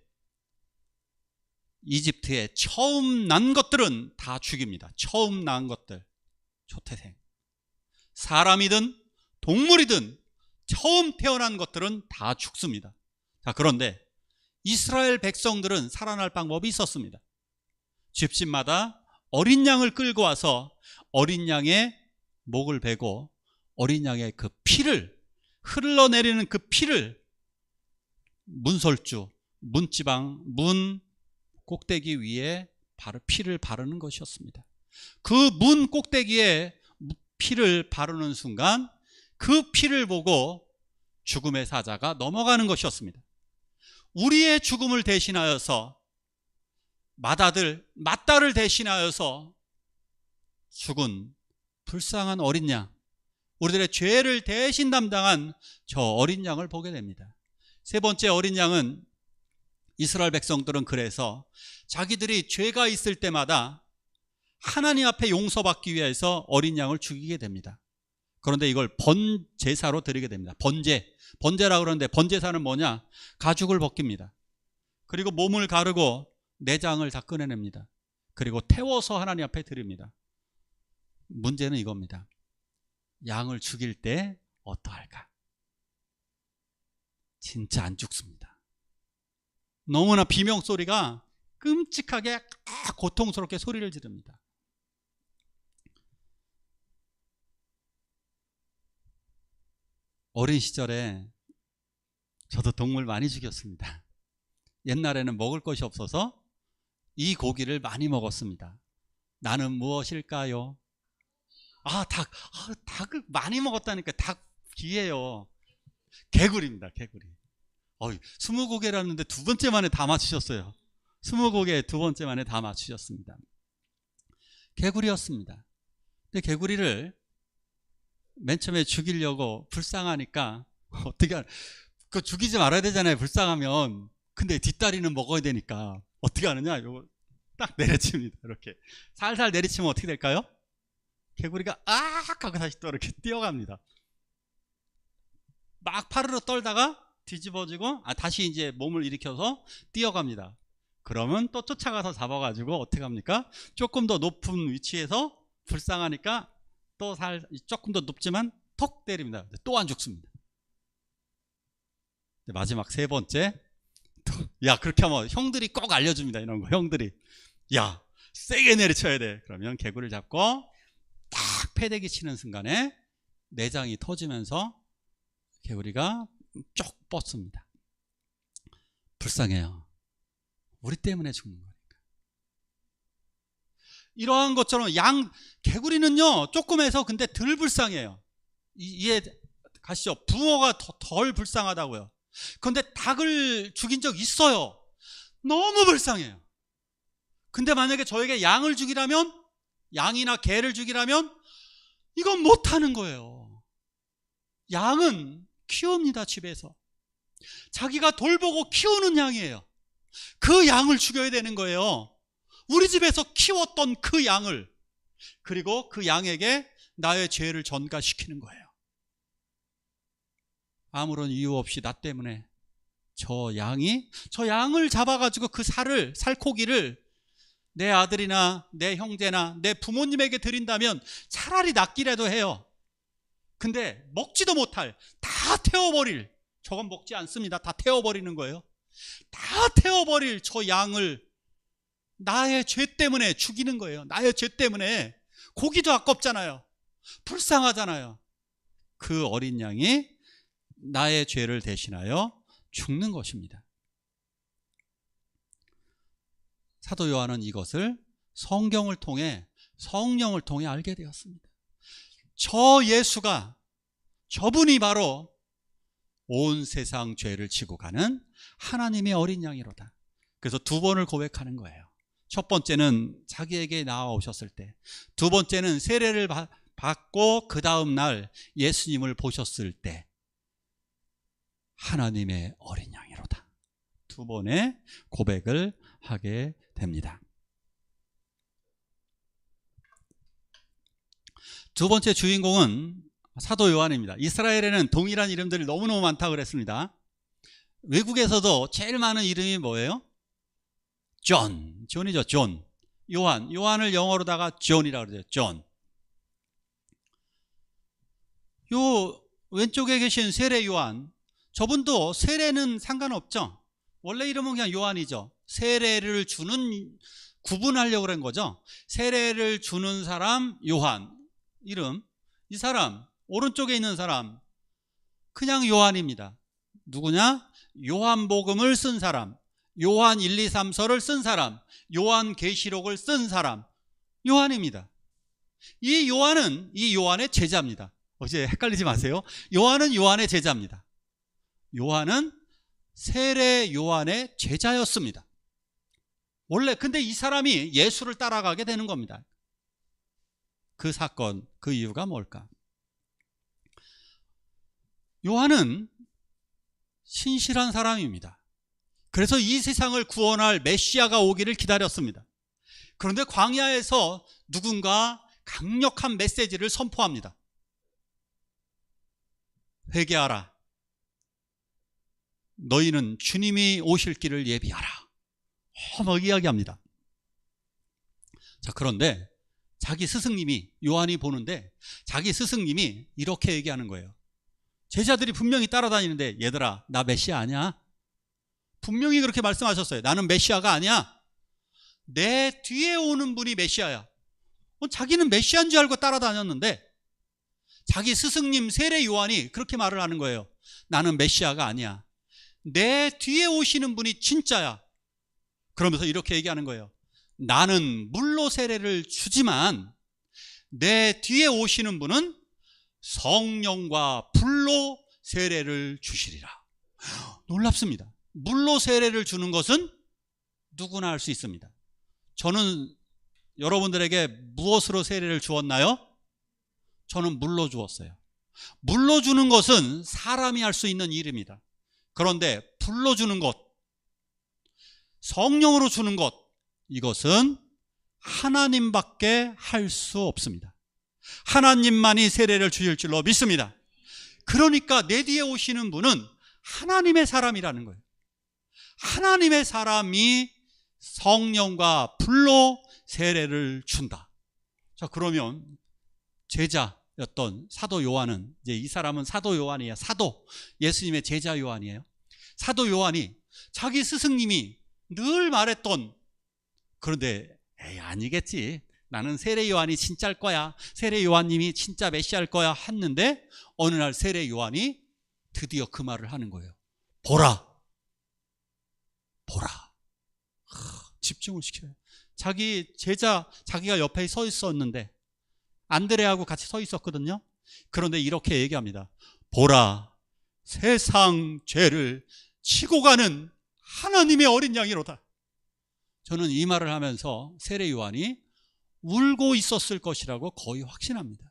S4: 이집트에 처음 난 것들은 다 죽입니다. 처음 난 것들, 초태생. 사람이든 동물이든 처음 태어난 것들은 다 죽습니다. 자, 그런데 이스라엘 백성들은 살아날 방법이 있었습니다. 집집마다 어린 양을 끌고 와서 어린 양의 목을 베고 어린 양의 그 피를, 흘러내리는 그 피를 문설주, 문지방, 문 꼭대기 위에 피를 바르는 것이었습니다. 그 문 꼭대기에 피를 바르는 순간 그 피를 보고 죽음의 사자가 넘어가는 것이었습니다. 우리의 죽음을 대신하여서 맏딸을 대신하여서 죽은 불쌍한 어린 양, 우리들의 죄를 대신 담당한 저 어린 양을 보게 됩니다. 세 번째 어린 양은, 이스라엘 백성들은 그래서 자기들이 죄가 있을 때마다 하나님 앞에 용서받기 위해서 어린 양을 죽이게 됩니다. 그런데 이걸 번제사로 드리게 됩니다. 번제라고 그러는데 번제사는 뭐냐? 가죽을 벗깁니다. 그리고 몸을 가르고 내장을 다 꺼내냅니다. 그리고 태워서 하나님 앞에 드립니다. 문제는 이겁니다. 양을 죽일 때 어떠할까? 진짜 안 죽습니다. 너무나 비명소리가 끔찍하게 고통스럽게 소리를 지릅니다. 어린 시절에 저도 동물 많이 죽였습니다. 옛날에는 먹을 것이 없어서 이 고기를 많이 먹었습니다. 나는 무엇일까요? 닭을 많이 먹었다니까. 닭 귀해요. 개구리입니다. 개구리. 20고개라는데 두 번째 만에 다 맞추셨어요. 20고개 두 번째 만에 다 맞추셨습니다. 개구리였습니다. 근데 개구리를 맨 처음에 죽이려고 불쌍하니까 그거 죽이지 말아야 되잖아요. 불쌍하면. 근데 뒷다리는 먹어야 되니까 어떻게 하느냐? 요거 딱 내려칩니다. 이렇게 살살 내리치면 어떻게 될까요? 개구리가 하고 다시 또 이렇게 뛰어갑니다. 막 파르르 떨다가 뒤집어지고 다시 이제 몸을 일으켜서 뛰어갑니다. 그러면 또 쫓아가서 잡아가지고 어떻게 합니까? 조금 더 높은 위치에서 불쌍하니까 또 조금 더 높지만 톡 때립니다. 또 안 죽습니다. 마지막 세 번째, 야, 그렇게 하면 형들이 꼭 알려줍니다. 이런 거 형들이. 야, 세게 내리쳐야 돼. 그러면 개구리를 잡고 딱 패대기 치는 순간에 내장이 터지면서 개구리가 쪽 뻗습니다. 불쌍해요. 우리 때문에 죽는 거니까. 이러한 것처럼 개구리는요 조그매서 근데 덜 불쌍해요. 이해 가시죠? 붕어가 덜 불쌍하다고요. 그런데 닭을 죽인 적 있어요. 너무 불쌍해요. 근데 만약에 저에게 양을 죽이라면, 양이나 개를 죽이라면 이건 못하는 거예요. 양은 키웁니다. 집에서 자기가 돌보고 키우는 양이에요. 그 양을 죽여야 되는 거예요. 우리 집에서 키웠던 그 양을, 그리고 그 양에게 나의 죄를 전가시키는 거예요. 아무런 이유 없이 나 때문에 저 양을 잡아가지고 그 살코기를 내 아들이나 내 형제나 내 부모님에게 드린다면 차라리 낫기라도 해요. 근데 먹지도 못할, 다 태워버릴, 저건 먹지 않습니다. 다 태워버리는 거예요. 다 태워버릴 저 양을 나의 죄 때문에 죽이는 거예요. 나의 죄 때문에. 고기도 아깝잖아요. 불쌍하잖아요. 그 어린 양이 나의 죄를 대신하여 죽는 것입니다. 사도 요한은 이것을 성경을 통해, 성령을 통해 알게 되었습니다. 저 예수가, 저분이 바로 온 세상 죄를 지고 가는 하나님의 어린 양이로다. 그래서 두 번을 고백하는 거예요. 첫 번째는 자기에게 나와오셨을 때, 두 번째는 세례를 받고 그 다음 날 예수님을 보셨을 때 하나님의 어린 양이로다. 두 번의 고백을 하게 됩니다. 두 번째 주인공은 사도 요한입니다. 이스라엘에는 동일한 이름들이 너무너무 많다고 그랬습니다. 외국에서도 제일 많은 이름이 뭐예요? 존이죠. 존. 요한을 영어로다가 존이라고 그러죠. 존. 요 왼쪽에 계신 세례 요한, 저분도 세례는 상관없죠. 원래 이름은 그냥 요한이죠. 세례를 주는, 구분하려고 그런 거죠. 세례를 주는 사람 요한 이름. 이 사람, 오른쪽에 있는 사람 그냥 요한입니다. 누구냐? 요한복음을 쓴 사람, 요한 1, 2, 3서를 쓴 사람, 요한계시록을 쓴 사람, 요한입니다. 이 요한의 제자입니다. 어제 헷갈리지 마세요. 요한은 요한의 제자입니다. 요한은 세례 요한의 제자였습니다. 원래. 근데 이 사람이 예수를 따라가게 되는 겁니다. 그 사건, 그 이유가 뭘까? 요한은 신실한 사람입니다. 그래서 이 세상을 구원할 메시아가 오기를 기다렸습니다. 그런데 광야에서 누군가 강력한 메시지를 선포합니다. 회개하라. 너희는 주님이 오실 길을 예비하라. 막 이야기합니다. 자, 그런데 자기 스승님이, 요한이 보는데 자기 스승님이 이렇게 얘기하는 거예요. 제자들이 분명히 따라다니는데, 얘들아, 나 메시아 아니야. 분명히 그렇게 말씀하셨어요. 나는 메시아가 아니야. 내 뒤에 오는 분이 메시아야. 자기는 메시아인 줄 알고 따라다녔는데 자기 스승님 세례 요한이 그렇게 말을 하는 거예요. 나는 메시아가 아니야. 내 뒤에 오시는 분이 진짜야. 그러면서 이렇게 얘기하는 거예요. 나는 물로 세례를 주지만 내 뒤에 오시는 분은 성령과 불로 세례를 주시리라. 놀랍습니다. 물로 세례를 주는 것은 누구나 할 수 있습니다. 저는 여러분들에게 무엇으로 세례를 주었나요? 저는 물로 주었어요. 물로 주는 것은 사람이 할 수 있는 일입니다. 그런데 불로 주는 것, 성령으로 주는 것, 이것은 하나님밖에 할 수 없습니다. 하나님만이 세례를 주실 줄로 믿습니다. 그러니까 내 뒤에 오시는 분은 하나님의 사람이라는 거예요. 하나님의 사람이 성령과 불로 세례를 준다. 자, 그러면 제자였던 사도 요한은, 이제 이 사람은 사도 요한이에요. 사도, 예수님의 제자 요한이에요. 사도 요한이 자기 스승님이 늘 말했던, 그런데 에이 아니겠지, 나는 세례 요한이 진짜일 거야, 세례 요한님이 진짜 메시아일 거야 했는데 어느 날 세례 요한이 드디어 그 말을 하는 거예요. 보라, 보라. 집중을 시켜요. 자기 제자, 자기가 옆에 서 있었는데 안드레하고 같이 서 있었거든요. 그런데 이렇게 얘기합니다. 보라, 세상 죄를 지고 가는 하나님의 어린 양이로다. 저는 이 말을 하면서 세례 요한이 울고 있었을 것이라고 거의 확신합니다.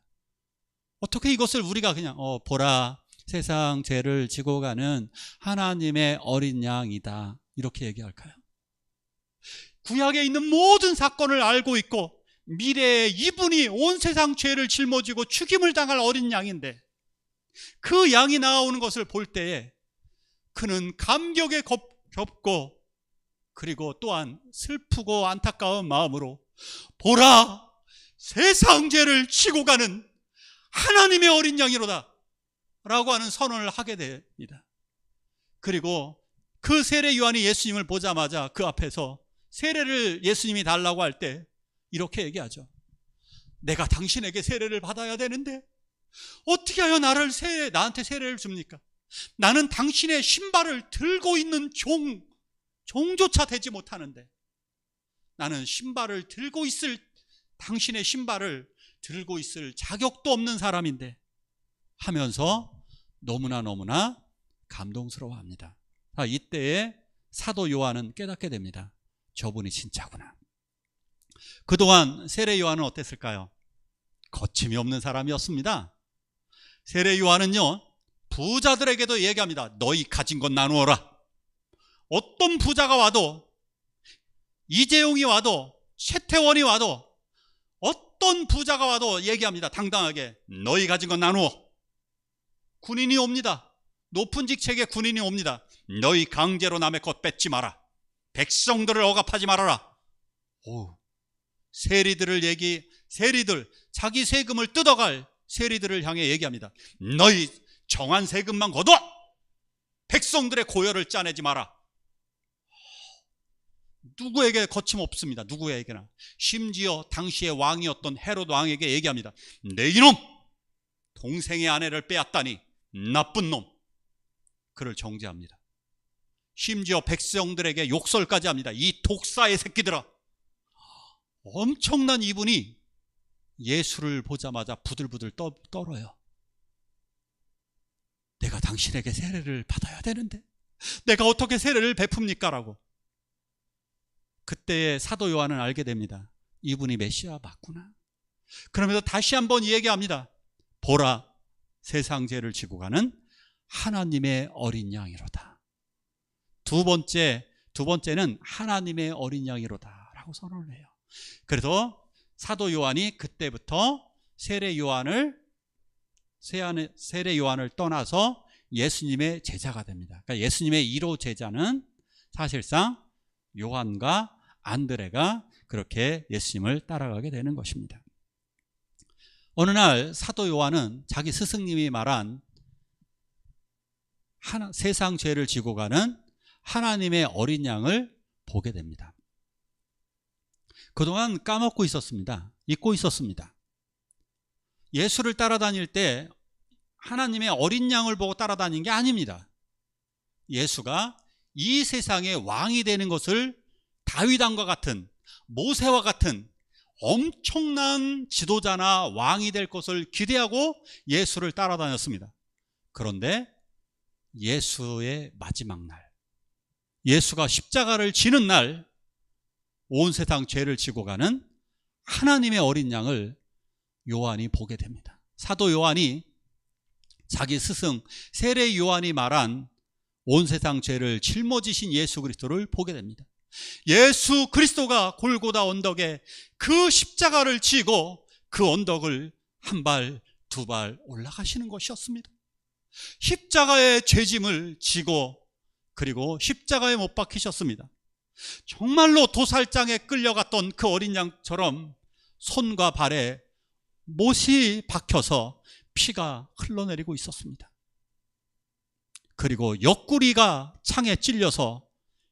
S4: 어떻게 이것을 우리가 그냥 보라, 세상 죄를 지고 가는 하나님의 어린 양이다 이렇게 얘기할까요? 구약에 있는 모든 사건을 알고 있고 미래에 이분이 온 세상 죄를 짊어지고 죽임을 당할 어린 양인데 그 양이 나오는 것을 볼 때에 그는 감격에 겹고 그리고 또한 슬프고 안타까운 마음으로 보라, 세상 죄를 지고 가는 하나님의 어린 양이로다 라고 하는 선언을 하게 됩니다. 그리고 그 세례 요한이 예수님을 보자마자 그 앞에서 세례를 예수님이 달라고 할 때 이렇게 얘기하죠. 내가 당신에게 세례를 받아야 되는데 어떻게 하여 나한테 세례를 줍니까? 나는 당신의 신발을 들고 있는 종조차 되지 못하는데, 나는 신발을 들고 있을, 당신의 신발을 들고 있을 자격도 없는 사람인데 하면서 너무나 감동스러워합니다. 이때에 사도 요한은 깨닫게 됩니다. 저분이 진짜구나. 그동안 세례 요한은 어땠을까요? 거침이 없는 사람이었습니다. 세례 요한은요, 부자들에게도 얘기합니다. 너희 가진 것 나누어라. 어떤 부자가 와도, 이재용이 와도, 최태원이 와도, 어떤 부자가 와도 얘기합니다. 당당하게 너희 가진 것 나누어. 군인이 옵니다. 높은 직책의 군인이 옵니다. 너희 강제로 남의 것 뺏지 마라. 백성들을 억압하지 말아라. 세리들, 자기 세금을 뜯어갈 세리들을 향해 얘기합니다. 너희 정한 세금만 거둬. 백성들의 고열을 짜내지 마라. 누구에게 거침없습니다. 누구에게나. 심지어 당시의 왕이었던 헤롯 왕에게 얘기합니다. 내 이놈, 동생의 아내를 빼앗다니 나쁜 놈. 그를 정죄합니다. 심지어 백성들에게 욕설까지 합니다. 이 독사의 새끼들아. 엄청난 이분이 예수를 보자마자 부들부들 떨어요. 내가 당신에게 세례를 받아야 되는데 내가 어떻게 세례를 베풉니까? 라고. 그때 사도 요한은 알게 됩니다. 이분이 메시아 맞구나. 그러면서 다시 한번 얘기합니다. 보라, 세상 죄를 지고 가는 하나님의 어린 양이로다. 두 번째는 하나님의 어린 양이로다 라고 선언을 해요. 그래서 사도 요한이 그때부터 세례 요한을 떠나서 예수님의 제자가 됩니다. 그러니까 예수님의 1호 제자는 사실상 요한과 안드레가 그렇게 예수님을 따라가게 되는 것입니다. 어느 날 사도 요한은 자기 스승님이 말한 세상 죄를 지고 가는 하나님의 어린 양을 보게 됩니다. 그동안 까먹고 있었습니다. 잊고 있었습니다. 예수를 따라다닐 때 하나님의 어린 양을 보고 따라다닌 게 아닙니다. 예수가 이 세상의 왕이 되는 것을 다윗 왕과 같은, 모세와 같은 엄청난 지도자나 왕이 될 것을 기대하고 예수를 따라다녔습니다. 그런데 예수의 마지막 날, 예수가 십자가를 지는 날, 온 세상 죄를 지고 가는 하나님의 어린 양을 요한이 보게 됩니다. 사도 요한이 자기 스승 세례 요한이 말한 온 세상 죄를 짊어지신 예수 그리스도를 보게 됩니다. 예수 그리스도가 골고다 언덕에 그 십자가를 지고 그 언덕을 한 발, 두 발 올라가시는 것이었습니다. 십자가의 죄짐을 지고 그리고 십자가에 못 박히셨습니다. 정말로 도살장에 끌려갔던 그 어린 양처럼 손과 발에 못이 박혀서 피가 흘러내리고 있었습니다. 그리고 옆구리가 창에 찔려서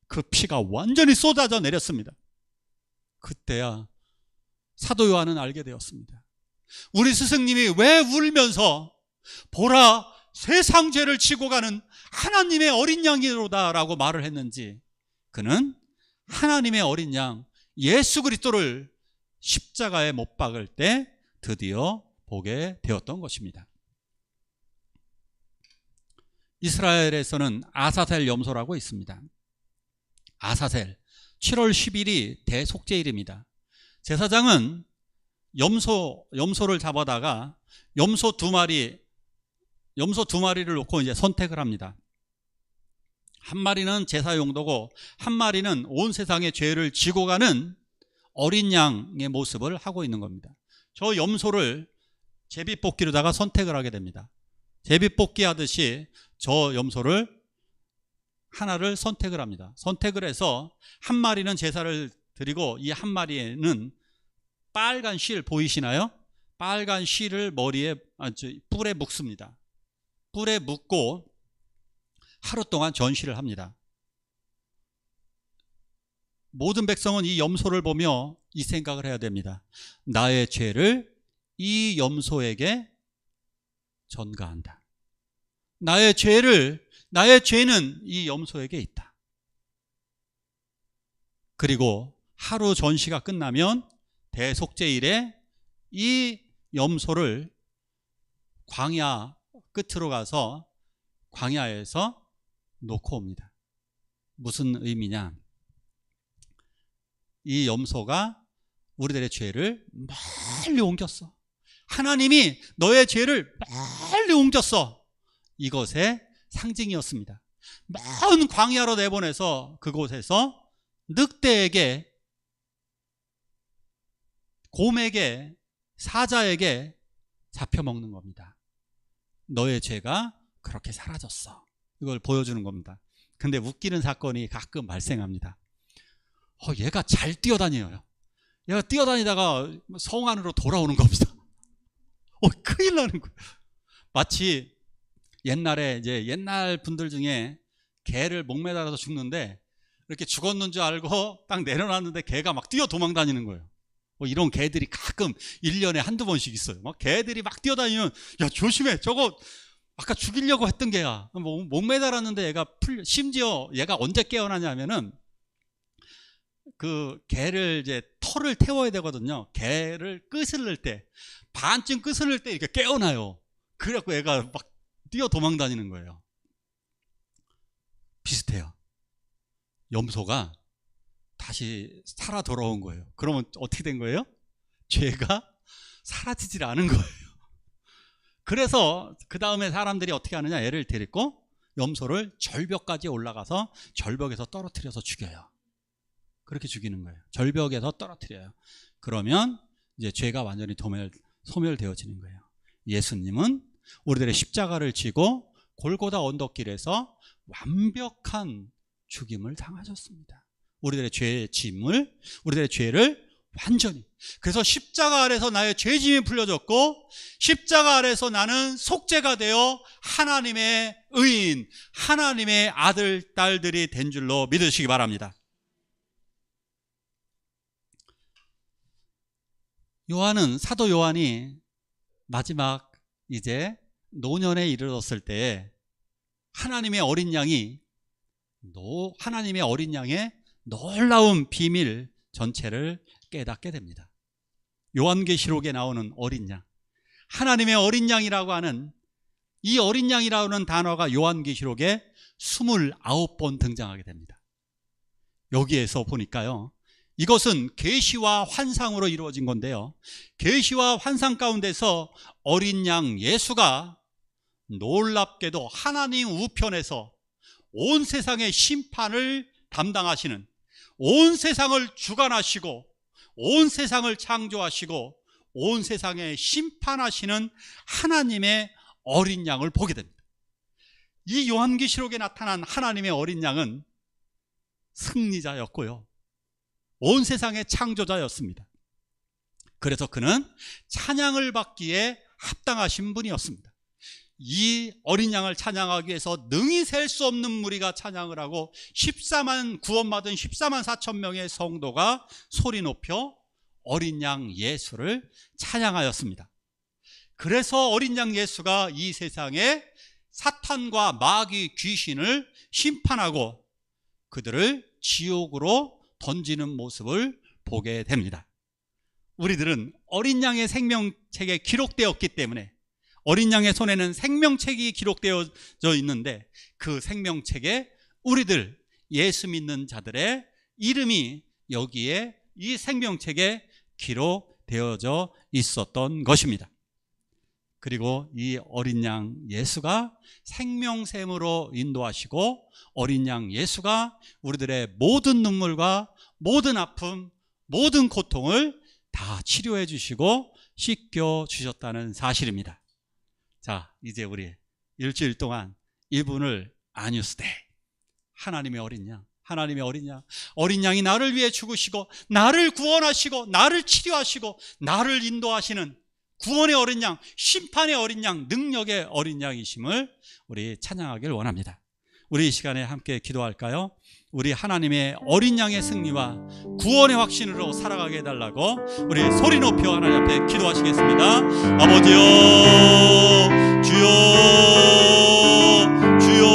S4: 그 피가 완전히 쏟아져 내렸습니다. 그때야 사도 요한은 알게 되었습니다. 우리 스승님이 왜 울면서 보라 세상 죄를 지고 가는 하나님의 어린 양이로다 라고 말을 했는지, 그는 하나님의 어린 양 예수 그리스도를 십자가에 못 박을 때 드디어 보게 되었던 것입니다. 이스라엘에서는 아사셀 염소라고 있습니다. 아사셀 7월 10일이 대속죄일입니다. 제사장은 염소를 잡아다가 염소 두 마리를 놓고 이제 선택을 합니다. 한 마리는 제사 용도고 한 마리는 온 세상의 죄를 지고 가는 어린 양의 모습을 하고 있는 겁니다. 저 염소를 제비뽑기로다가 선택을 하게 됩니다. 제비뽑기 하듯이 저 염소를 하나를 선택을 합니다. 선택을 해서 한 마리는 제사를 드리고 이 한 마리에는 빨간 실 보이시나요? 빨간 실을 뿔에 묶습니다. 뿔에 묶고 하루 동안 전시를 합니다. 모든 백성은 이 염소를 보며 이 생각을 해야 됩니다. 나의 죄를 이 염소에게 전가한다. 나의 죄는 이 염소에게 있다. 그리고 하루 전시가 끝나면 대속죄일에 이 염소를 광야 끝으로 가서 광야에서 놓고 옵니다. 무슨 의미냐? 이 염소가 우리들의 죄를 멀리 옮겼어. 하나님이 너의 죄를 멀리 옮겼어. 이것의 상징이었습니다. 먼 광야로 내보내서 그곳에서 늑대에게, 곰에게, 사자에게 잡혀먹는 겁니다. 너의 죄가 그렇게 사라졌어. 이걸 보여주는 겁니다. 근데 웃기는 사건이 가끔 발생합니다. 얘가 잘 뛰어다녀요. 얘가 뛰어다니다가 성 안으로 돌아오는 겁니다. 큰일 나는 거예요. 마치 옛날에 이제 옛날 분들 중에 개를 목매달아서 죽는데 이렇게 죽었는 줄 알고 딱 내려놨는데 개가 막 뛰어 도망 다니는 거예요. 이런 개들이 가끔 1년에 한두 번씩 있어요. 막 개들이 막 뛰어다니면 야 조심해, 저거 아까 죽이려고 했던 개야. 목매달았는데 얘가 심지어 얘가 언제 깨어나냐면은 그 개를 이제 털을 태워야 되거든요. 개를 끄슬릴 때, 반쯤 끄슬릴 때 이렇게 깨어나요. 그래갖고 얘가 막 뛰어 도망 다니는 거예요. 비슷해요. 염소가 다시 살아 돌아온 거예요. 그러면 어떻게 된 거예요? 죄가 사라지질 않은 거예요. 그래서 그 다음에 사람들이 어떻게 하느냐, 얘를 데리고 염소를 절벽까지 올라가서 절벽에서 떨어뜨려서 죽여요. 그렇게 죽이는 거예요. 절벽에서 떨어뜨려요. 그러면 이제 죄가 완전히 소멸되어지는 거예요. 예수님은 우리들의 십자가를 지고 골고다 언덕길에서 완벽한 죽임을 당하셨습니다. 우리들의 죄의 짐을, 우리들의 죄를 완전히. 그래서 십자가 아래서 나의 죄짐이 풀려졌고 십자가 아래서 나는 속죄가 되어 하나님의 의인, 하나님의 아들, 딸들이 된 줄로 믿으시기 바랍니다. 사도 요한이 마지막 이제 노년에 이르렀을 때 하나님의 어린 양의 놀라운 비밀 전체를 깨닫게 됩니다. 요한계시록에 나오는 어린 양, 하나님의 어린 양이라고 하는 이 어린 양이라는 단어가 요한계시록에 29번 등장하게 됩니다. 여기에서 보니까요, 이것은 계시와 환상으로 이루어진 건데요, 계시와 환상 가운데서 어린 양 예수가 놀랍게도 하나님 우편에서 온 세상의 심판을 담당하시는, 온 세상을 주관하시고 온 세상을 창조하시고 온 세상에 심판하시는 하나님의 어린 양을 보게 됩니다. 이 요한계시록에 나타난 하나님의 어린 양은 승리자였고요, 온 세상의 창조자였습니다. 그래서 그는 찬양을 받기에 합당하신 분이었습니다. 이 어린 양을 찬양하기 위해서 능히 셀 수 없는 무리가 찬양을 하고 구원받은 14만 4천 명의 성도가 소리 높여 어린 양 예수를 찬양하였습니다. 그래서 어린 양 예수가 이 세상에 사탄과 마귀 귀신을 심판하고 그들을 지옥으로 던지는 모습을 보게 됩니다. 우리들은 어린 양의 생명책에 기록되었기 때문에 어린 양의 손에는 생명책이 기록되어져 있는데 그 생명책에 우리들 예수 믿는 자들의 이름이 여기에 이 생명책에 기록되어져 있었던 것입니다. 그리고 이 어린 양 예수가 생명샘으로 인도하시고 어린 양 예수가 우리들의 모든 눈물과 모든 아픔, 모든 고통을 다 치료해 주시고 씻겨 주셨다는 사실입니다. 자, 이제 우리 일주일 동안 이분을 아뉴스데이, 하나님의 어린 양, 하나님의 어린 양, 어린 양이 나를 위해 죽으시고 나를 구원하시고 나를 치료하시고 나를 인도하시는 구원의 어린 양, 심판의 어린 양, 능력의 어린 양이심을 우리 찬양하길 원합니다. 우리 이 시간에 함께 기도할까요? 우리 하나님의 어린 양의 승리와 구원의 확신으로 살아가게 해달라고 우리 소리 높여 하나님 앞에 기도하시겠습니다. 아버지여, 주여, 주여,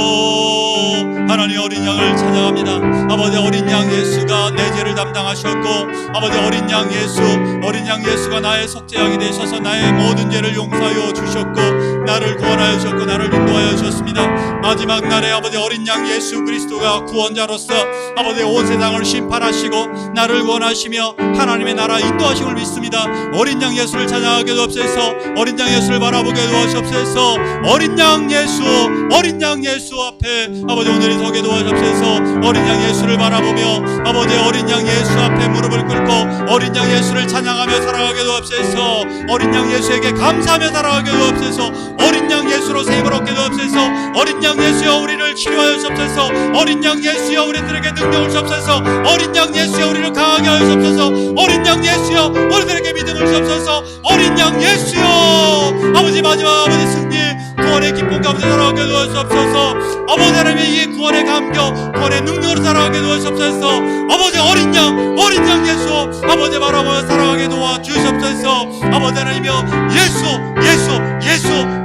S4: 하나님 어린 양을 찬양합니다. 아버지 어린 양 예수가 내 죄를 담당하셨고 아버지 어린 양 예수가 나의 속죄양이 되셔서 나의 모든 죄를 용서하여 주셨고 나를 구원하여 주셨고 나를 인도하여 주셨습니다. 마지막 날에 아버지 어린 양 예수 그리스도가 구원자로서 아버지 온 세상을 심판하시고 나를 구원하시며 하나님의 나라 인도하심을 믿습니다. 어린 양 예수를 찬양하게 도옵소서. 어린 양 예수를 바라보게 도와주옵소서. 어린 양 예수 앞에 아버지 오늘이 서게 도와주옵소서. 어린 양 예수를 바라보며 아버지 어린 양 예수 앞에 무릎을 꿇고 어린 양 예수를 찬양하며 살아가게 도옵소서. 어린 양 예수에게 감사하며 살아가게 도옵소서. 어린 양 예수로 세임을 얻게 도옵소서. 어린 양 예수여 우리를 치료하여 주옵소서. 어린 양 예수여 우리들에게 능력을 주옵소서. 어린 양 예수여 우리를 강하게 하여 주옵소서. 어린 양 예수여 우리들에게 믿음을 주옵소서. 어린 양 예수여 아버지 마지막 아버지 승리 구원의 기쁨 가운데 살아가게 도와주옵소서. 아버지 하나님의 이 구원의 감격 구원의 능력으로 살아가게 도와주옵소서. 아버지 어린 양 예수 아버지 바라보며 살아가게 도와주시옵소서. 아버지 하나님이여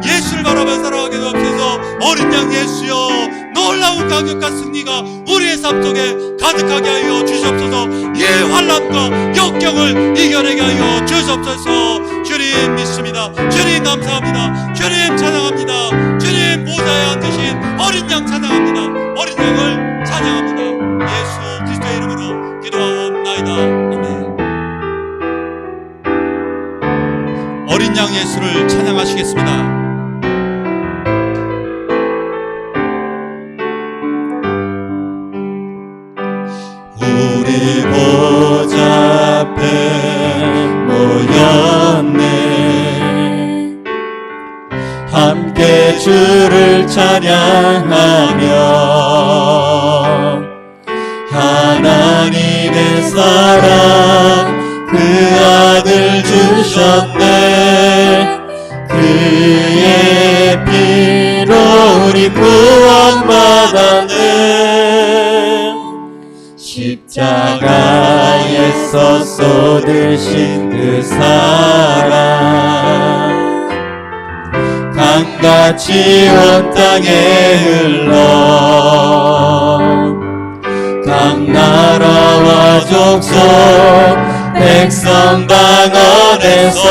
S4: 예수를 바라보며 살아가게 도와주옵소서. 어린 양 예수여 놀라운 감격과 승리가 우리의 삶 속에 가득하게 하여 주시옵소서. 이 환난과 역경을 이겨내게 하여 주시옵소서. 주님 믿습니다. 주님 감사합니다. 주님 찬양합니다. 주님 보좌에 앉으신 어린 양 찬양합니다. 어린 양을 찬양합니다. 예수 그리스도의 이름으로 기도하옵나이다. 아멘. 어린 양 예수를 찬양하시겠습니다.
S2: 우리 보좌 앞에 모였네. 함께 주를 찬양하며 하나님의 사랑 그 아들 주셨네. 그의 피로 우리 구원받았네. 십자가에서 쏟으신 그 사랑 강같이 온 땅에 흘러 각 나라와 족속 백성 방언에서